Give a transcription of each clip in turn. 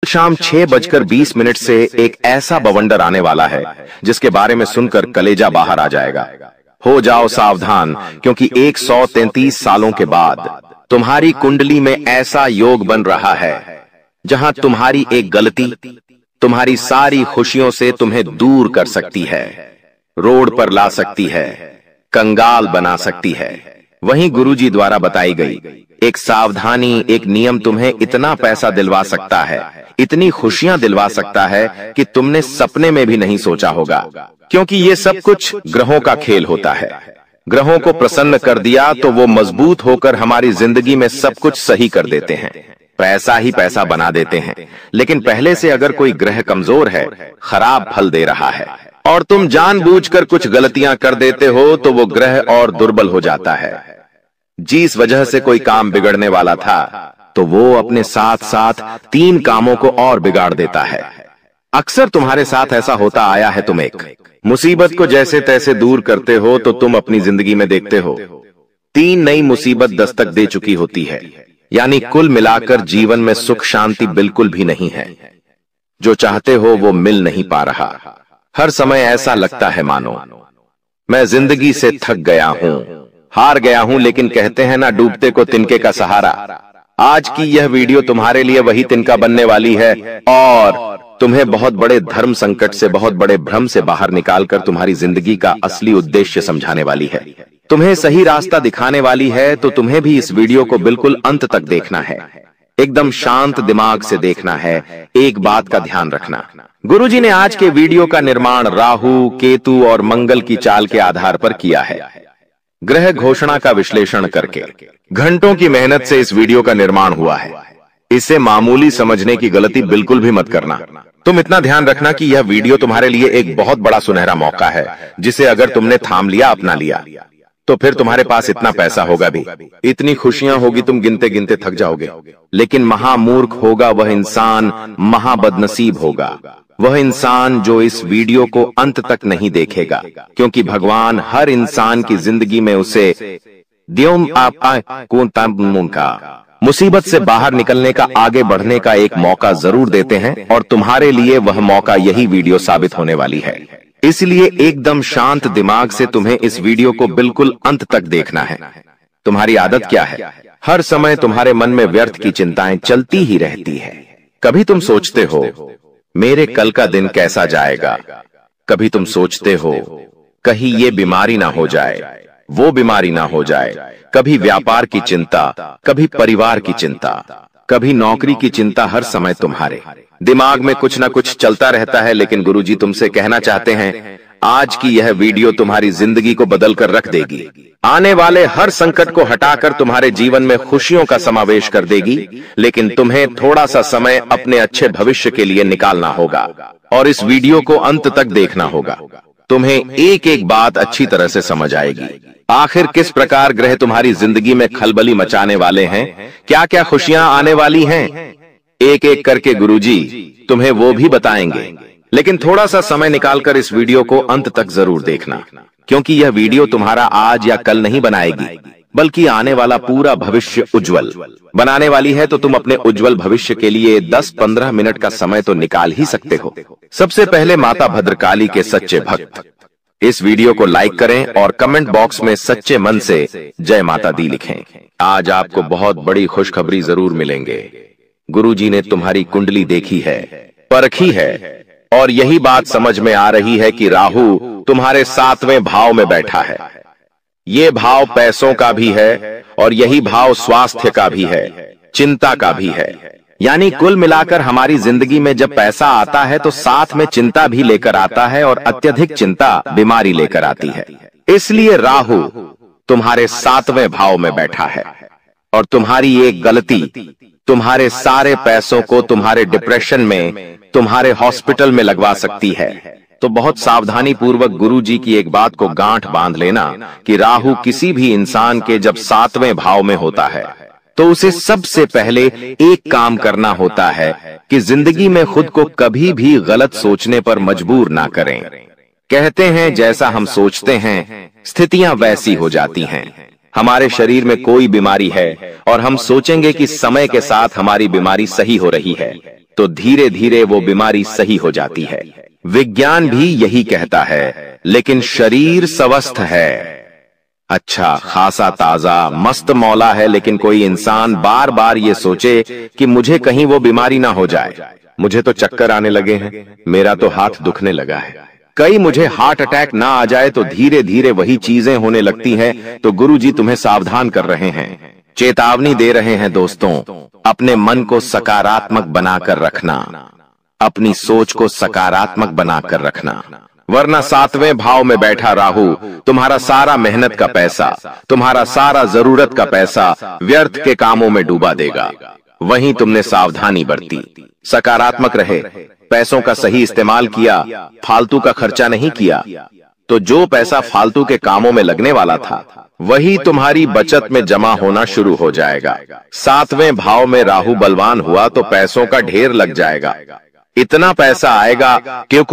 शाम 6:20 से एक ऐसा बवंडर आने वाला है जिसके बारे में सुनकर कलेजा बाहर आ जाएगा। हो जाओ सावधान, क्योंकि 133 सालों के बाद तुम्हारी कुंडली में ऐसा योग बन रहा है जहां तुम्हारी एक गलती तुम्हारी सारी खुशियों से तुम्हें दूर कर सकती है, रोड पर ला सकती है, कंगाल बना सकती है। वहीं गुरुजी द्वारा बताई गई एक सावधानी, एक नियम तुम्हें इतना पैसा दिलवा सकता है, इतनी खुशियां दिलवा सकता है कि तुमने सपने में भी नहीं सोचा होगा। क्योंकि ये सब कुछ ग्रहों का खेल होता है। ग्रहों को प्रसन्न कर दिया तो वो मजबूत होकर हमारी जिंदगी में सब कुछ सही कर देते हैं, पैसा ही पैसा बना देते हैं। लेकिन पहले से अगर कोई ग्रह कमजोर है, खराब फल दे रहा है और तुम जानबूझकर कुछ गलतियां कर देते हो तो वो ग्रह और दुर्बल हो जाता है। जिस वजह से कोई काम बिगड़ने वाला था तो वो अपने साथ साथ 3 कामों को और बिगाड़ देता है। अक्सर तुम्हारे साथ ऐसा होता आया है। तुम एक मुसीबत को जैसे तैसे दूर करते हो तो तुम अपनी जिंदगी में देखते हो 3 नई मुसीबत दस्तक दे चुकी होती है। यानी कुल मिलाकर जीवन में सुख शांति बिल्कुल भी नहीं है। जो चाहते हो वो मिल नहीं पा रहा। हर समय ऐसा लगता है मानो मैं जिंदगी से थक गया हूं, हार गया हूं। लेकिन कहते हैं ना, डूबते को तिनके का सहारा। आज की यह वीडियो तुम्हारे लिए वही तिनका बनने वाली है और तुम्हें बहुत बड़े धर्म संकट से, बहुत बड़े भ्रम से बाहर निकालकर तुम्हारी जिंदगी का असली उद्देश्य समझाने वाली है, तुम्हें सही रास्ता दिखाने वाली है। तो तुम्हें भी इस वीडियो को बिल्कुल अंत तक देखना है, एकदम शांत दिमाग से देखना है। एक बात का ध्यान रखना, गुरुजी ने आज के वीडियो का निर्माण राहु, केतु और मंगल की चाल के आधार पर किया है। ग्रह घोषणा का विश्लेषण करके घंटों की मेहनत से इस वीडियो का निर्माण हुआ है। इसे मामूली समझने की गलती बिल्कुल भी मत करना। तुम इतना ध्यान रखना कि यह वीडियो तुम्हारे लिए एक बहुत बड़ा सुनहरा मौका है, जिसे अगर तुमने थाम लिया, अपना लिया, तो फिर तुम्हारे पास इतना पैसा होगा भी, इतनी खुशियां होगी, तुम गिनते गिनते थक जाओगे। लेकिन महामूर्ख होगा वह इंसान, महाबदनसीब होगा वह इंसान जो इस वीडियो को अंत तक नहीं देखेगा। क्योंकि भगवान हर इंसान की जिंदगी में उसे मुसीबत से बाहर निकलने का, आगे बढ़ने का एक मौका जरूर देते हैं और तुम्हारे लिए वह मौका यही वीडियो साबित होने वाली है। इसलिए एकदम शांत दिमाग से तुम्हें इस वीडियो को बिल्कुल अंत तक देखना है। तुम्हारी आदत क्या है? हर समय तुम्हारे मन में व्यर्थ की चिंताएं चलती ही रहती है। कभी तुम सोचते हो मेरे कल का दिन कैसा जाएगा, कभी तुम सोचते हो कहीं ये बीमारी ना हो जाए, वो बीमारी ना हो जाए, कभी व्यापार की चिंता, कभी परिवार की चिंता, कभी नौकरी की चिंता। हर समय तुम्हारे दिमाग में कुछ ना कुछ चलता रहता है। लेकिन गुरुजी तुमसे कहना चाहते हैं, आज की यह वीडियो तुम्हारी जिंदगी को बदल कर रख देगी। आने वाले हर संकट को हटाकर तुम्हारे जीवन में खुशियों का समावेश कर देगी। लेकिन तुम्हें थोड़ा सा समय अपने अच्छे भविष्य के लिए निकालना होगा और इस वीडियो को अंत तक देखना होगा। तुम्हें एक एक बात अच्छी तरह से समझ आएगी। आखिर किस प्रकार ग्रह तुम्हारी जिंदगी में खलबली मचाने वाले हैं, क्या क्या खुशियां आने वाली हैं, एक एक करके गुरुजी तुम्हें वो भी बताएंगे। लेकिन थोड़ा सा समय निकालकर इस वीडियो को अंत तक जरूर देखना, क्योंकि यह वीडियो तुम्हारा आज या कल नहीं बनाएगी, बल्कि आने वाला पूरा भविष्य उज्जवल बनाने वाली है। तो तुम अपने उज्जवल भविष्य के लिए 10-15 मिनट का समय तो निकाल ही सकते हो। सबसे पहले माता भद्रकाली के सच्चे भक्त इस वीडियो को लाइक करें और कमेंट बॉक्स में सच्चे मन से जय माता दी लिखें। आज आपको बहुत बड़ी खुशखबरी जरूर मिलेंगे। गुरुजी ने तुम्हारी कुंडली देखी है, परखी है और यही बात समझ में आ रही है कि राहु तुम्हारे 7वें भाव में बैठा है। ये भाव पैसों का भी है और यही भाव स्वास्थ्य का भी है, चिंता का भी है। यानी कुल मिलाकर हमारी जिंदगी में जब पैसा आता है तो साथ में चिंता भी लेकर आता है और अत्यधिक चिंता बीमारी लेकर आती है। इसलिए राहु तुम्हारे 7वें भाव में बैठा है और तुम्हारी एक गलती तुम्हारे सारे पैसों को तुम्हारे डिप्रेशन में, तुम्हारे हॉस्पिटल में लगवा सकती है। तो बहुत सावधानी पूर्वक गुरुजी की एक बात को गांठ बांध लेना कि राहु किसी भी इंसान के जब 7वें भाव में होता है तो उसे सबसे पहले एक काम करना होता है कि जिंदगी में खुद को कभी भी गलत सोचने पर मजबूर ना करें। कहते हैं जैसा हम सोचते हैं स्थितियां वैसी हो जाती हैं। हमारे शरीर में कोई बीमारी है और हम सोचेंगे कि समय के साथ हमारी बीमारी सही हो रही है, तो धीरे धीरे वो बीमारी सही हो जाती है। विज्ञान भी यही कहता है, लेकिन शरीर स्वस्थ है, अच्छा खासा ताजा मस्त मौला है, लेकिन कोई इंसान बार बार ये सोचे कि मुझे कहीं वो बीमारी ना हो जाए, मुझे तो चक्कर आने लगे हैं, मेरा तो हाथ दुखने लगा है, कहीं मुझे हार्ट अटैक ना आ जाए, तो धीरे धीरे वही चीजें होने लगती हैं। तो गुरुजी तुम्हें सावधान कर रहे हैं, चेतावनी दे रहे हैं दोस्तों, अपने मन को सकारात्मक बनाकर रखना, अपनी सोच को सकारात्मक बनाकर रखना, वरना 7वें भाव में बैठा राहु तुम्हारा सारा मेहनत का पैसा, तुम्हारा सारा जरूरत का पैसा व्यर्थ के कामों में डूबा देगा। वहीं तुमने सावधानी बरती, सकारात्मक रहे, पैसों का सही इस्तेमाल किया, फालतू का खर्चा नहीं किया, तो जो पैसा फालतू के कामों में लगने वाला था वही तुम्हारी बचत में जमा होना शुरू हो जाएगा। 7वें भाव में राहु बलवान हुआ तो पैसों का ढेर लग जाएगा, इतना पैसा आएगा कि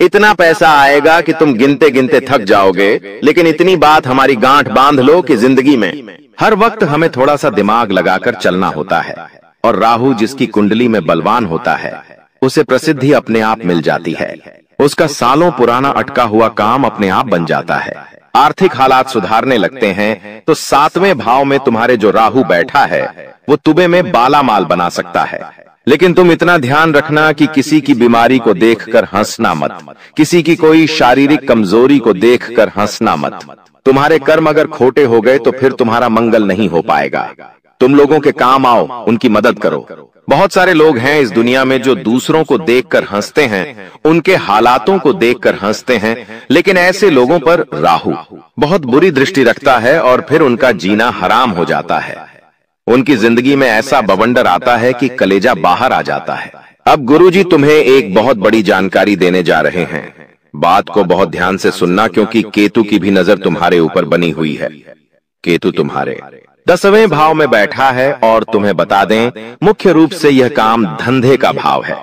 इतना पैसा आएगा कि तुम गिनते गिनते थक जाओगे। लेकिन इतनी बात हमारी गांठ बांध लो कि जिंदगी में हर वक्त हमें थोड़ा सा दिमाग लगाकर चलना होता है, और राहु जिसकी कुंडली में बलवान होता है उसे प्रसिद्धि अपने आप मिल जाती है, उसका सालों पुराना अटका हुआ काम अपने आप बन जाता है, आर्थिक हालात सुधारने लगते हैं। तो 7वें भाव में तुम्हारे जो राहु बैठा है वो तुम्हें में बाला माल बना सकता है। लेकिन तुम इतना ध्यान रखना कि किसी की बीमारी को देखकर हंसना मत, किसी की कोई शारीरिक कमजोरी को देखकर हंसना मत। तुम्हारे कर्म अगर खोटे हो गए तो फिर तुम्हारा मंगल नहीं हो पाएगा। तुम लोगों के काम आओ, उनकी मदद करो। बहुत सारे लोग हैं इस दुनिया में जो दूसरों को देखकर हंसते हैं, उनके हालातों को देखकर हंसते हैं, लेकिन ऐसे लोगों पर राहु बहुत बुरी दृष्टि रखता है और फिर उनका जीना हराम हो जाता है। उनकी जिंदगी में ऐसा बवंडर आता है कि कलेजा बाहर आ जाता है। अब गुरुजी तुम्हें एक बहुत बड़ी जानकारी देने जा रहे हैं, बात को बहुत ध्यान से सुनना, क्योंकि केतु की भी नजर तुम्हारे ऊपर बनी हुई है। केतु तुम्हारे 10वें भाव में बैठा है और तुम्हें बता दें, मुख्य रूप से यह काम धंधे का भाव है।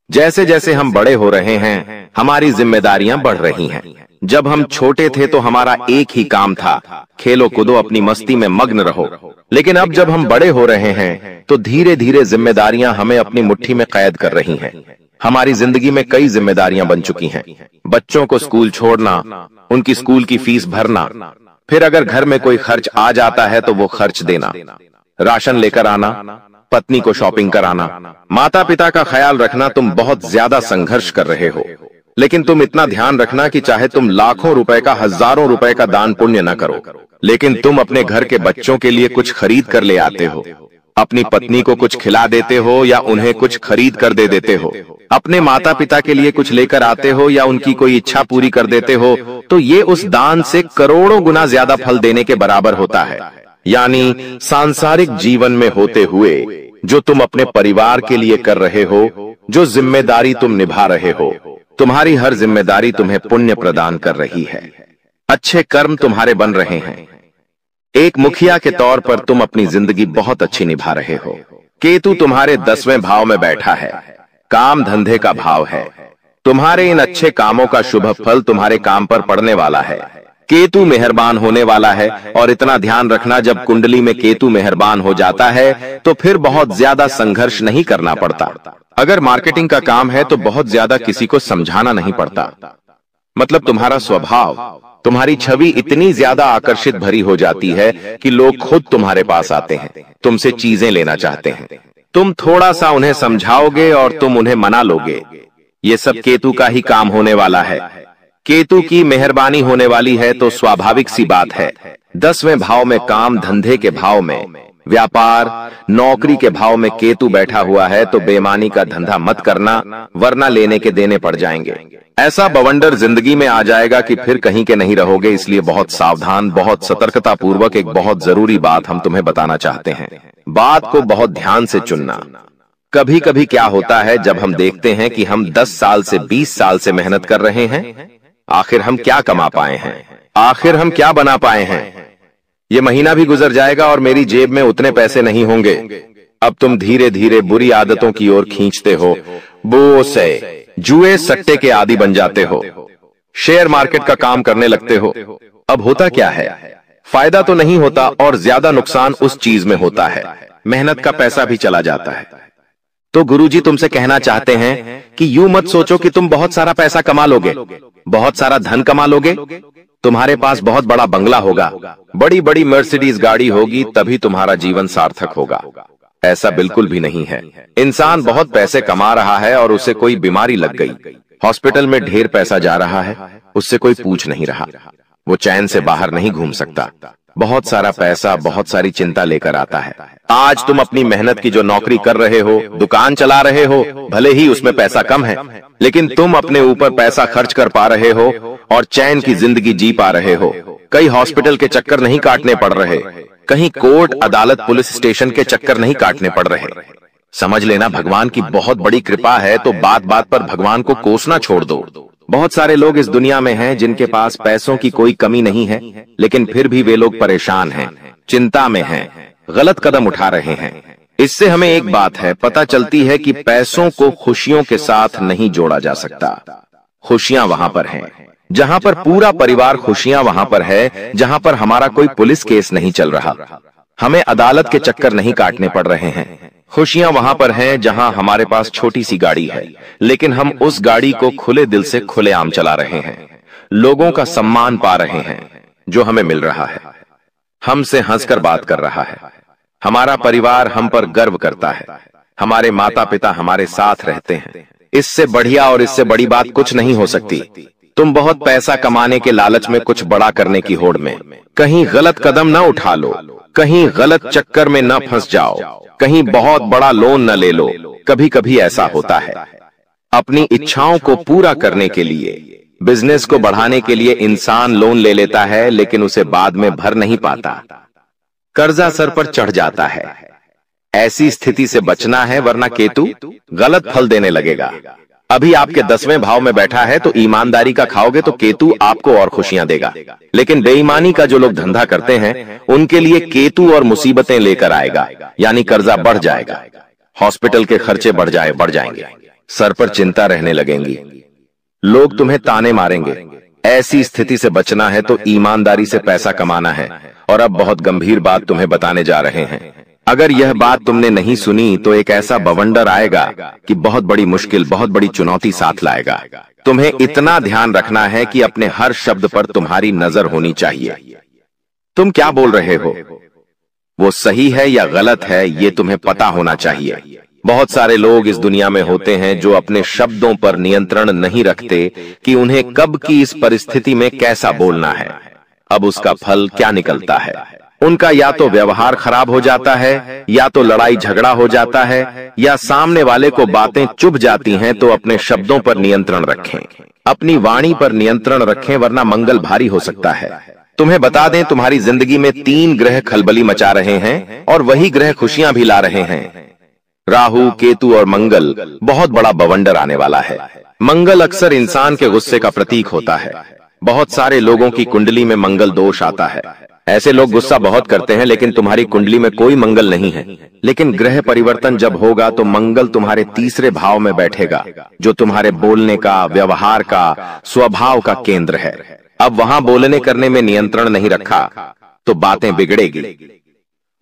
जैसे जैसे हम बड़े हो रहे हैं हमारी जिम्मेदारियां बढ़ रही हैं। जब हम छोटे थे तो हमारा एक ही काम था, खेलो कूदो अपनी मस्ती में मग्न रहो। लेकिन अब जब हम बड़े हो रहे हैं तो धीरे धीरे जिम्मेदारियां हमें अपनी मुट्ठी में कैद कर रही हैं। हमारी जिंदगी में कई जिम्मेदारियां बन चुकी हैं। बच्चों को स्कूल छोड़ना, उनकी स्कूल की फीस भरना, फिर अगर घर में कोई खर्च आ जाता है तो वो खर्च देना, राशन लेकर आना, पत्नी को शॉपिंग कराना, माता पिता का ख्याल रखना। तुम बहुत ज्यादा संघर्ष कर रहे हो, लेकिन तुम इतना ध्यान रखना कि चाहे तुम लाखों रुपए का, हजारों रुपए का दान पुण्य न करो, लेकिन तुम अपने घर के बच्चों के लिए कुछ खरीद कर ले आते हो, अपनी पत्नी को कुछ खिला देते हो या उन्हें कुछ खरीद कर दे देते हो, अपने माता पिता के लिए कुछ लेकर आते हो या उनकी कोई इच्छा पूरी कर देते हो, तो ये उस दान से करोड़ों गुना ज्यादा फल देने के बराबर होता है। यानी सांसारिक जीवन में होते हुए जो तुम अपने परिवार के लिए कर रहे हो, जो जिम्मेदारी तुम निभा रहे हो, तुम्हारी हर जिम्मेदारी तुम्हें पुण्य प्रदान कर रही है, अच्छे कर्म तुम्हारे बन रहे हैं। एक मुखिया के तौर पर तुम अपनी जिंदगी बहुत अच्छी निभा रहे हो। केतु तुम्हारे 10वें भाव में बैठा है, काम धंधे का भाव है। तुम्हारे इन अच्छे कामों का शुभ फल तुम्हारे काम पर पड़ने वाला है। केतु मेहरबान होने वाला है, और इतना ध्यान रखना, जब कुंडली में केतु मेहरबान हो जाता है तो फिर बहुत ज्यादा संघर्ष नहीं करना पड़ता। अगर मार्केटिंग का काम है तो बहुत ज्यादा किसी को समझाना नहीं पड़ता। मतलब तुम्हारा स्वभाव, तुम्हारी छवि इतनी ज्यादा आकर्षित भरी हो जाती है कि लोग खुद तुम्हारे पास आते हैं, तुमसे चीजें लेना चाहते हैं। तुम थोड़ा सा उन्हें समझाओगे और तुम उन्हें मना लोगे। ये सब केतु का ही काम होने वाला है। केतु की मेहरबानी होने वाली है तो स्वाभाविक सी बात है। 10वें भाव में काम धंधे के भाव में, व्यापार नौकरी के भाव में केतु बैठा हुआ है, तो बेईमानी का धंधा मत करना, वरना लेने के देने पड़ जाएंगे। ऐसा बवंडर जिंदगी में आ जाएगा कि फिर कहीं के नहीं रहोगे। इसलिए बहुत सावधान, बहुत सतर्कता पूर्वक एक बहुत जरूरी बात हम तुम्हें बताना चाहते हैं। बात को बहुत ध्यान से चुनना। कभी कभी क्या होता है, जब हम देखते हैं कि हम 10 साल से 20 साल से मेहनत कर रहे हैं, आखिर हम क्या कमा पाए हैं, आखिर हम क्या बना पाए हैं। ये महीना भी गुजर जाएगा और मेरी जेब में उतने पैसे नहीं होंगे। अब तुम धीरे धीरे बुरी आदतों की ओर खींचते हो, बोसे जुए सट्टे के आदी बन जाते हो, शेयर मार्केट का काम करने लगते हो। अब होता क्या है, फायदा तो नहीं होता और ज्यादा नुकसान उस चीज में होता है, मेहनत का पैसा भी चला जाता है। तो गुरुजी तुमसे कहना चाहते हैं कि यूं मत सोचो कि तुम बहुत सारा पैसा कमा लोगे, बहुत सारा धन कमा लोगे, तुम्हारे पास बहुत बड़ा बंगला होगा, बड़ी बड़ी मर्सिडीज गाड़ी होगी, तभी तुम्हारा जीवन सार्थक होगा। ऐसा बिल्कुल भी नहीं है। इंसान बहुत पैसे कमा रहा है और उसे कोई बीमारी लग गई, हॉस्पिटल में ढेर पैसा जा रहा है, उससे कोई पूछ नहीं रहा, वो चैन से बाहर नहीं घूम सकता। बहुत सारा पैसा बहुत सारी चिंता लेकर आता है। आज तुम अपनी मेहनत की जो नौकरी कर रहे हो, दुकान चला रहे हो, भले ही उसमें पैसा कम है, लेकिन तुम अपने ऊपर पैसा खर्च कर पा रहे हो और चैन की जिंदगी जी पा रहे हो। कई हॉस्पिटल के चक्कर नहीं काटने पड़ रहे, कहीं कोर्ट अदालत पुलिस स्टेशन के चक्कर नहीं काटने पड़ रहे। समझ लेना भगवान की बहुत बड़ी कृपा है, तो बात बात पर भगवान को कोसना छोड़ दो। बहुत सारे लोग इस दुनिया में हैं जिनके पास पैसों की कोई कमी नहीं है, लेकिन फिर भी वे लोग परेशान हैं, चिंता में हैं, गलत कदम उठा रहे हैं। इससे हमें एक बात है पता चलती है कि पैसों को खुशियों के साथ नहीं जोड़ा जा सकता। खुशियां वहां पर हैं जहां पर पूरा परिवार, खुशियां वहां पर है जहां पर हमारा कोई पुलिस केस नहीं चल रहा, हमें अदालत के चक्कर नहीं काटने पड़ रहे हैं। खुशियां वहां पर हैं जहां हमारे पास छोटी सी गाड़ी है, लेकिन हम उस गाड़ी को खुले दिल से खुलेआम चला रहे हैं, लोगों का सम्मान पा रहे हैं, जो हमें मिल रहा है, हमसे हंसकर बात कर रहा है, हमारा परिवार हम पर गर्व करता है, हमारे माता पिता हमारे साथ रहते हैं। इससे बढ़िया और इससे बड़ी बात कुछ नहीं हो सकती। तुम बहुत पैसा कमाने के लालच में, कुछ बड़ा करने की होड़ में कहीं गलत कदम न उठा लो, कहीं गलत चक्कर में न फंस जाओ, कहीं बहुत बड़ा लोन न ले लो। कभी कभी ऐसा होता है, अपनी इच्छाओं को पूरा करने के लिए, बिजनेस को बढ़ाने के लिए इंसान लोन ले लेता है, लेकिन उसे बाद में भर नहीं पाता, कर्जा सर पर चढ़ जाता है। ऐसी स्थिति से बचना है, वरना केतु गलत फल देने लगेगा। अभी आपके 10वें भाव में बैठा है, तो ईमानदारी का खाओगे तो केतु आपको और खुशियां देगा, लेकिन बेईमानी का जो लोग धंधा करते हैं उनके लिए केतु और मुसीबतें लेकर आएगा, यानी कर्जा बढ़ जाएगा, हॉस्पिटल के खर्चे बढ़ जाएंगे, सर पर चिंता रहने लगेंगी, लोग तुम्हें ताने मारेंगे। ऐसी स्थिति से बचना है तो ईमानदारी से पैसा कमाना है। और अब बहुत गंभीर बात तुम्हें बताने जा रहे हैं। अगर यह बात तुमने नहीं सुनी तो एक ऐसा बवंडर आएगा कि बहुत बड़ी मुश्किल, बहुत बड़ी चुनौती साथ लाएगा। तुम्हें इतना ध्यान रखना है कि अपने हर शब्द पर तुम्हारी नजर होनी चाहिए। तुम क्या बोल रहे हो, वो सही है या गलत है, ये तुम्हें पता होना चाहिए। बहुत सारे लोग इस दुनिया में होते हैं जो अपने शब्दों पर नियंत्रण नहीं रखते कि उन्हें कब की इस परिस्थिति में कैसा बोलना है। अब उसका फल क्या निकलता है, उनका या तो व्यवहार खराब हो जाता है, या तो लड़ाई झगड़ा हो जाता है, या सामने वाले को बातें चुभ जाती हैं। तो अपने शब्दों पर नियंत्रण रखें, अपनी वाणी पर नियंत्रण रखें, वरना मंगल भारी हो सकता है। तुम्हें बता दें, तुम्हारी जिंदगी में 3 ग्रह खलबली मचा रहे हैं और वही ग्रह खुशियां भी ला रहे हैं। राहु, केतु और मंगल, बहुत बड़ा बवंडर आने वाला है। मंगल अक्सर इंसान के गुस्से का प्रतीक होता है। बहुत सारे लोगों की कुंडली में मंगल दोष आता है। ऐसे लोग गुस्सा बहुत करते हैं, लेकिन तुम्हारी कुंडली में कोई मंगल नहीं है। लेकिन ग्रह परिवर्तन जब होगा तो मंगल तुम्हारे 3रे भाव में बैठेगा, जो तुम्हारे बोलने का, व्यवहार का, स्वभाव का केंद्र है। अब वहां बोलने करने में नियंत्रण नहीं रखा तो बातें बिगड़ेगी।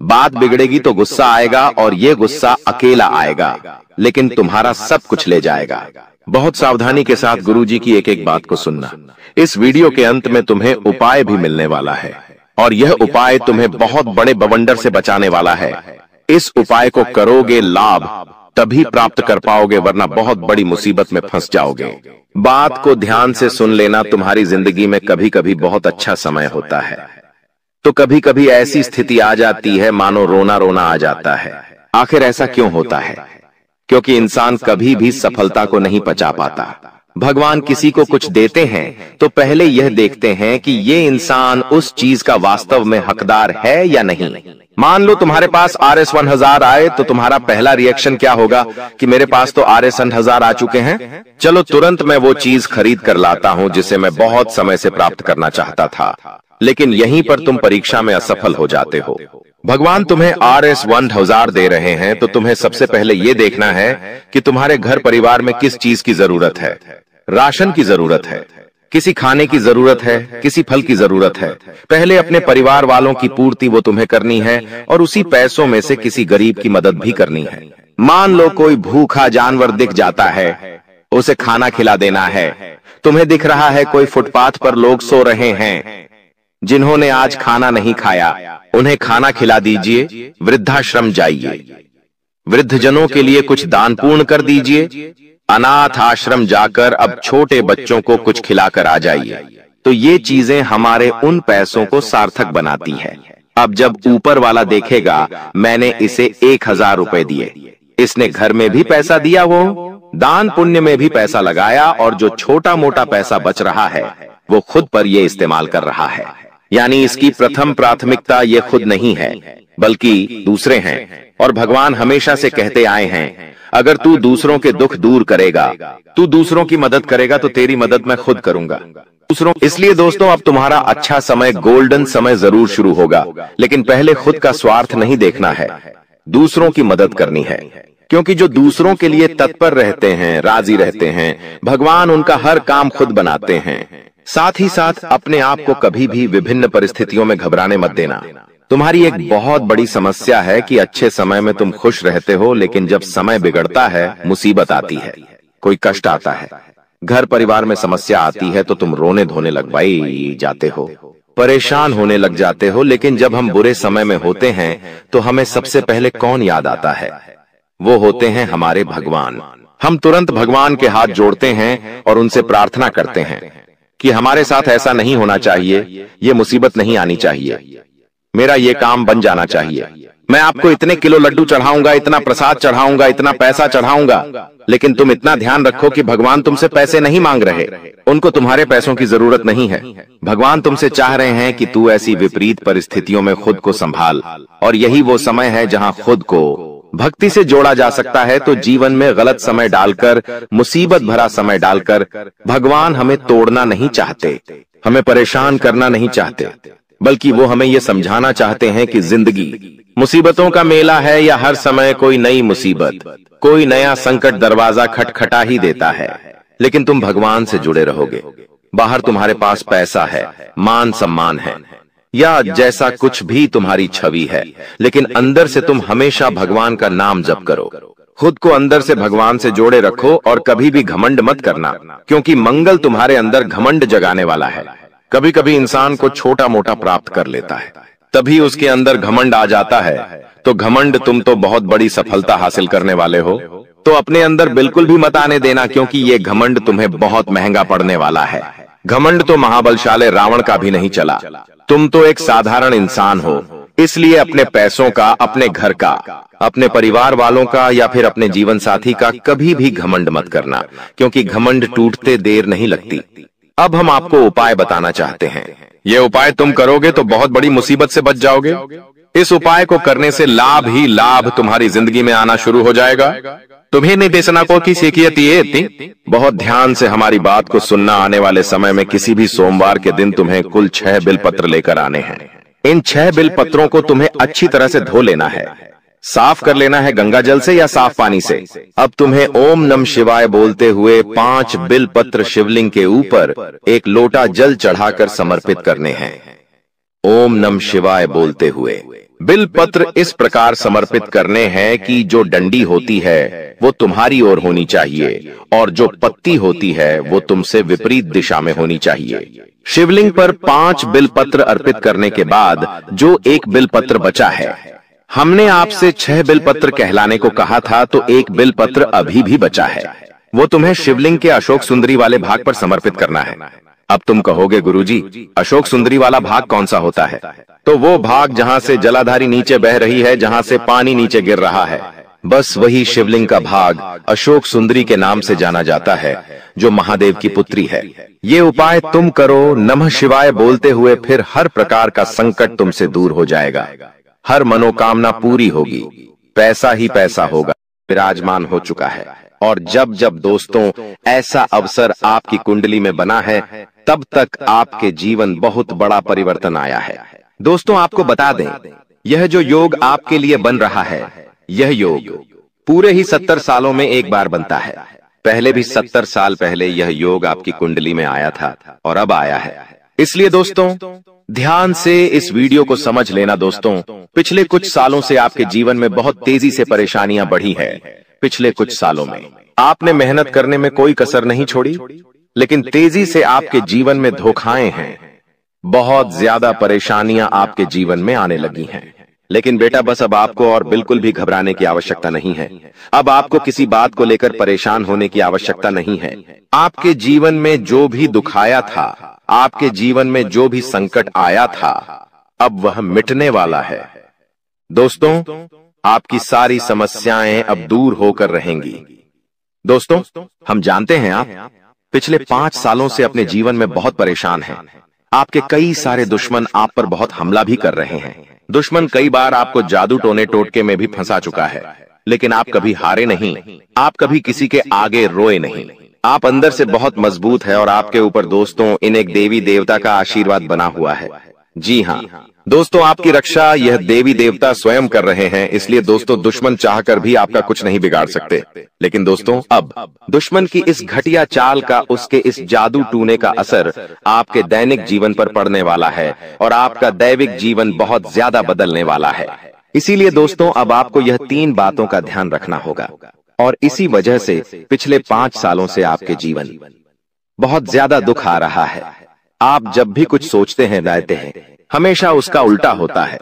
बात बिगड़ेगी तो गुस्सा आएगा, और ये गुस्सा अकेला आएगा, लेकिन तुम्हारा सब कुछ ले जाएगा। बहुत सावधानी के साथ गुरुजी की एक एक बात को सुनना। इस वीडियो के अंत में तुम्हें उपाय भी मिलने वाला है, और यह उपाय तुम्हें बहुत बड़े बवंडर से बचाने वाला है। इस उपाय को करोगे, लाभ तभी प्राप्त कर पाओगे, वरना बहुत बड़ी मुसीबत में फंस जाओगे। बात को ध्यान से सुन लेना। तुम्हारी जिंदगी में कभी कभी बहुत अच्छा समय होता है, तो कभी कभी ऐसी स्थिति आ जाती है मानो रोना रोना आ जाता है। आखिर ऐसा क्यों होता है? क्योंकि इंसान कभी भी सफलता को नहीं पचा पाता। भगवान किसी को कुछ देते हैं तो पहले यह देखते हैं कि ये इंसान उस चीज का वास्तव में हकदार है या नहीं। मान लो तुम्हारे पास RS 1000 आए, तो तुम्हारा पहला रिएक्शन क्या होगा कि मेरे पास तो RS 1000 आ चुके हैं, चलो तुरंत मैं वो चीज खरीद कर लाता हूं जिसे मैं बहुत समय से प्राप्त करना चाहता था। लेकिन यहीं पर तुम परीक्षा में असफल हो जाते हो। भगवान तुम्हें RS 1000 दे रहे हैं, तो तुम्हें सबसे पहले यह देखना है कि तुम्हारे घर परिवार में किस चीज की जरूरत है। राशन की जरूरत है, किसी खाने की जरूरत है, किसी फल की जरूरत है, पहले अपने परिवार वालों की पूर्ति वो तुम्हें करनी है और उसी पैसों में से किसी गरीब की मदद भी करनी है। मान लो कोई भूखा जानवर दिख जाता है, उसे खाना खिला देना है। तुम्हें दिख रहा है कोई फुटपाथ पर लोग सो रहे हैं जिन्होंने आज खाना नहीं खाया, उन्हें खाना खिला दीजिए। वृद्धाश्रम जाइए, वृद्धजनों के लिए कुछ दान पूर्ण कर दीजिए। अनाथ आश्रम जाकर अब छोटे बच्चों को कुछ खिलाकर आ जाइए। तो ये चीजें हमारे उन पैसों को सार्थक बनाती है। अब जब ऊपर वाला देखेगा मैंने इसे 1000 रुपए दिए, इसने घर में भी पैसा दिया, वो दान पुण्य में भी पैसा लगाया, और जो छोटा मोटा पैसा बच रहा है वो खुद पर ये इस्तेमाल कर रहा है। यानी इसकी प्रथम प्राथमिकता ये खुद नहीं है बल्कि दूसरे हैं। और भगवान हमेशा से कहते आए हैं, अगर तू दूसरों के दुख दूर करेगा, तू दूसरों की मदद करेगा, तो तेरी मदद मैं खुद करूंगा। इसलिए दोस्तों, अब तुम्हारा अच्छा समय, गोल्डन समय जरूर शुरू होगा, लेकिन पहले खुद का स्वार्थ नहीं देखना है, दूसरों की मदद करनी है। क्योंकि जो दूसरों के लिए तत्पर रहते हैं, राजी रहते हैं, भगवान उनका हर काम खुद बनाते हैं। साथ ही साथ अपने आप को कभी भी विभिन्न परिस्थितियों में घबराने मत देना। तुम्हारी एक बहुत बड़ी समस्या है कि अच्छे समय में तुम खुश रहते हो, लेकिन जब समय बिगड़ता है, मुसीबत आती है, कोई कष्ट आता है, घर परिवार में समस्या आती है, तो तुम रोने धोने लगवाई जाते हो, परेशान होने लग जाते हो। लेकिन जब हम बुरे समय में होते हैं तो हमें सबसे पहले कौन याद आता है? वो होते हैं हमारे भगवान। हम तुरंत भगवान के हाथ जोड़ते हैं और उनसे प्रार्थना करते हैं कि हमारे साथ ऐसा नहीं होना चाहिए, ये मुसीबत नहीं आनी चाहिए, मेरा ये काम बन जाना चाहिए, मैं आपको इतने किलो लड्डू चढ़ाऊंगा, इतना प्रसाद चढ़ाऊंगा, इतना पैसा चढ़ाऊंगा। लेकिन तुम इतना ध्यान रखो कि भगवान तुमसे पैसे नहीं मांग रहे, उनको तुम्हारे पैसों की जरूरत नहीं है। भगवान तुमसे चाह रहे हैं कि तू ऐसी विपरीत परिस्थितियों में खुद को संभाल, और यही वो समय है जहां खुद को भक्ति से जोड़ा जा सकता है। तो जीवन में गलत समय डालकर, मुसीबत भरा समय डालकर भगवान हमें तोड़ना नहीं चाहते, हमें परेशान करना नहीं चाहते, बल्कि वो हमें ये समझाना चाहते हैं कि जिंदगी मुसीबतों का मेला है, या हर समय कोई नई मुसीबत, कोई नया संकट दरवाजा खटखटा ही देता है। लेकिन तुम भगवान से जुड़े रहोगे। बाहर तुम्हारे पास पैसा है, मान सम्मान है, या जैसा कुछ भी तुम्हारी छवि है, लेकिन अंदर से तुम हमेशा भगवान का नाम जप करो। खुद को अंदर से भगवान से जोड़े रखो और कभी भी घमंड मत करना, क्योंकि मंगल तुम्हारे अंदर घमंड जगाने वाला है। कभी कभी इंसान को छोटा मोटा प्राप्त कर लेता है, तभी उसके अंदर घमंड आ जाता है। तो घमंड, तुम तो बहुत बड़ी सफलता हासिल करने वाले हो, तो अपने अंदर बिल्कुल भी मत आने देना, क्योंकि ये घमंड तुम्हें बहुत महंगा पड़ने वाला है। घमंड तो महाबलशाली रावण का भी नहीं चला। तुम तो एक साधारण इंसान हो, इसलिए अपने पैसों का, अपने घर का, अपने परिवार वालों का या फिर अपने जीवन साथी का कभी भी घमंड मत करना, क्योंकि घमंड टूटते देर नहीं लगती। अब हम आपको उपाय बताना चाहते हैं। ये उपाय तुम करोगे तो बहुत बड़ी मुसीबत से बच जाओगे। इस उपाय को करने से लाभ ही लाभ तुम्हारी जिंदगी में आना शुरू हो जाएगा। तुम्हें निर्देशना को की सीखियत ये बहुत ध्यान से हमारी बात को सुनना। आने वाले समय में किसी भी सोमवार के दिन तुम्हें कुल 6 बिलपत्र लेकर आने हैं। इन 6 बिलपत्रों को तुम्हें अच्छी तरह से धो लेना है, साफ कर लेना है गंगा जल से या साफ पानी से। अब तुम्हें ओम नमः शिवाय बोलते हुए 5 बिलपत्र शिवलिंग के ऊपर 1 लोटा जल चढ़ाकर समर्पित करने हैं। ओम नमः शिवाय बोलते हुए बिलपत्र इस प्रकार समर्पित करने हैं कि जो डंडी होती है वो तुम्हारी ओर होनी चाहिए, और जो पत्ती होती है वो तुमसे विपरीत दिशा में होनी चाहिए। शिवलिंग पर 5 बिलपत्र अर्पित करने के बाद जो 1 बिलपत्र बचा है, हमने आपसे 6 बिलपत्र कहलाने को कहा था, तो 1 बिलपत्र अभी भी बचा है, वो तुम्हें शिवलिंग के अशोक सुंदरी वाले भाग पर समर्पित करना है। अब तुम कहोगे, गुरुजी अशोक सुंदरी वाला भाग कौन सा होता है? तो वो भाग जहां से जलाधारी नीचे बह रही है, जहां से पानी नीचे गिर रहा है, बस वही शिवलिंग का भाग अशोक सुंदरी के नाम से जाना जाता है, जो महादेव की पुत्री है। ये उपाय तुम करो नमः शिवाय बोलते हुए, फिर हर प्रकार का संकट तुमसे दूर हो जाएगा, हर मनोकामना पूरी होगी, पैसा ही पैसा होगा, विराजमान हो चुका है। और जब जब दोस्तों ऐसा अवसर आपकी कुंडली में बना है, तब तक आपके जीवन बहुत बड़ा परिवर्तन आया है। दोस्तों आपको बता दें, यह जो योग आपके लिए बन रहा है, यह योग पूरे ही 70 सालों में एक बार बनता है। पहले भी 70 साल पहले यह योग आपकी कुंडली में आया था और अब आया है। इसलिए दोस्तों ध्यान से इस वीडियो को समझ लेना। दोस्तों पिछले कुछ सालों से आपके जीवन में बहुत तेजी से परेशानियां बढ़ी है। पिछले कुछ सालों में आपने मेहनत करने में कोई कसर नहीं छोड़ी, लेकिन तेजी से आपके जीवन में धोखाएं हैं। बहुत ज्यादा परेशानियां आपके जीवन में आने लगी हैं। लेकिन बेटा बस अब आपको और बिल्कुल भी घबराने की आवश्यकता नहीं है। अब आपको किसी बात को लेकर परेशान होने की आवश्यकता नहीं है। आपके जीवन में जो भी दुख आया था, आपके जीवन में जो भी संकट आया था, अब वह मिटने वाला है। दोस्तों आपकी सारी समस्याएं अब दूर होकर रहेंगी। दोस्तों हम जानते हैं आप पिछले 5 सालों से अपने जीवन में बहुत परेशान हैं। आपके कई सारे दुश्मन आप पर बहुत हमला भी कर रहे हैं। दुश्मन कई बार आपको जादू टोने टोटके में भी फंसा चुका है, लेकिन आप कभी हारे नहीं। आप कभी किसी के आगे रोए नहीं। आप अंदर से बहुत मजबूत है और आपके ऊपर दोस्तों इन एक देवी देवता का आशीर्वाद बना हुआ है। जी हाँ दोस्तों, आपकी रक्षा यह देवी देवता स्वयं कर रहे हैं। इसलिए दोस्तों दुश्मन चाहकर भी आपका कुछ नहीं बिगाड़ सकते। लेकिन दोस्तों अब दुश्मन की इस घटिया चाल का, उसके इस जादू टूने का असर आपके दैनिक जीवन पर पड़ने वाला है और आपका दैविक जीवन बहुत ज्यादा बदलने वाला है। इसीलिए दोस्तों अब आपको यह 3 बातों का ध्यान रखना होगा और इसी वजह से पिछले 5 सालों से आपके जीवन बहुत ज्यादा दुख आ रहा है। आप जब भी कुछ सोचते हैं, रहते हैं, हमेशा उसका उल्टा होता है।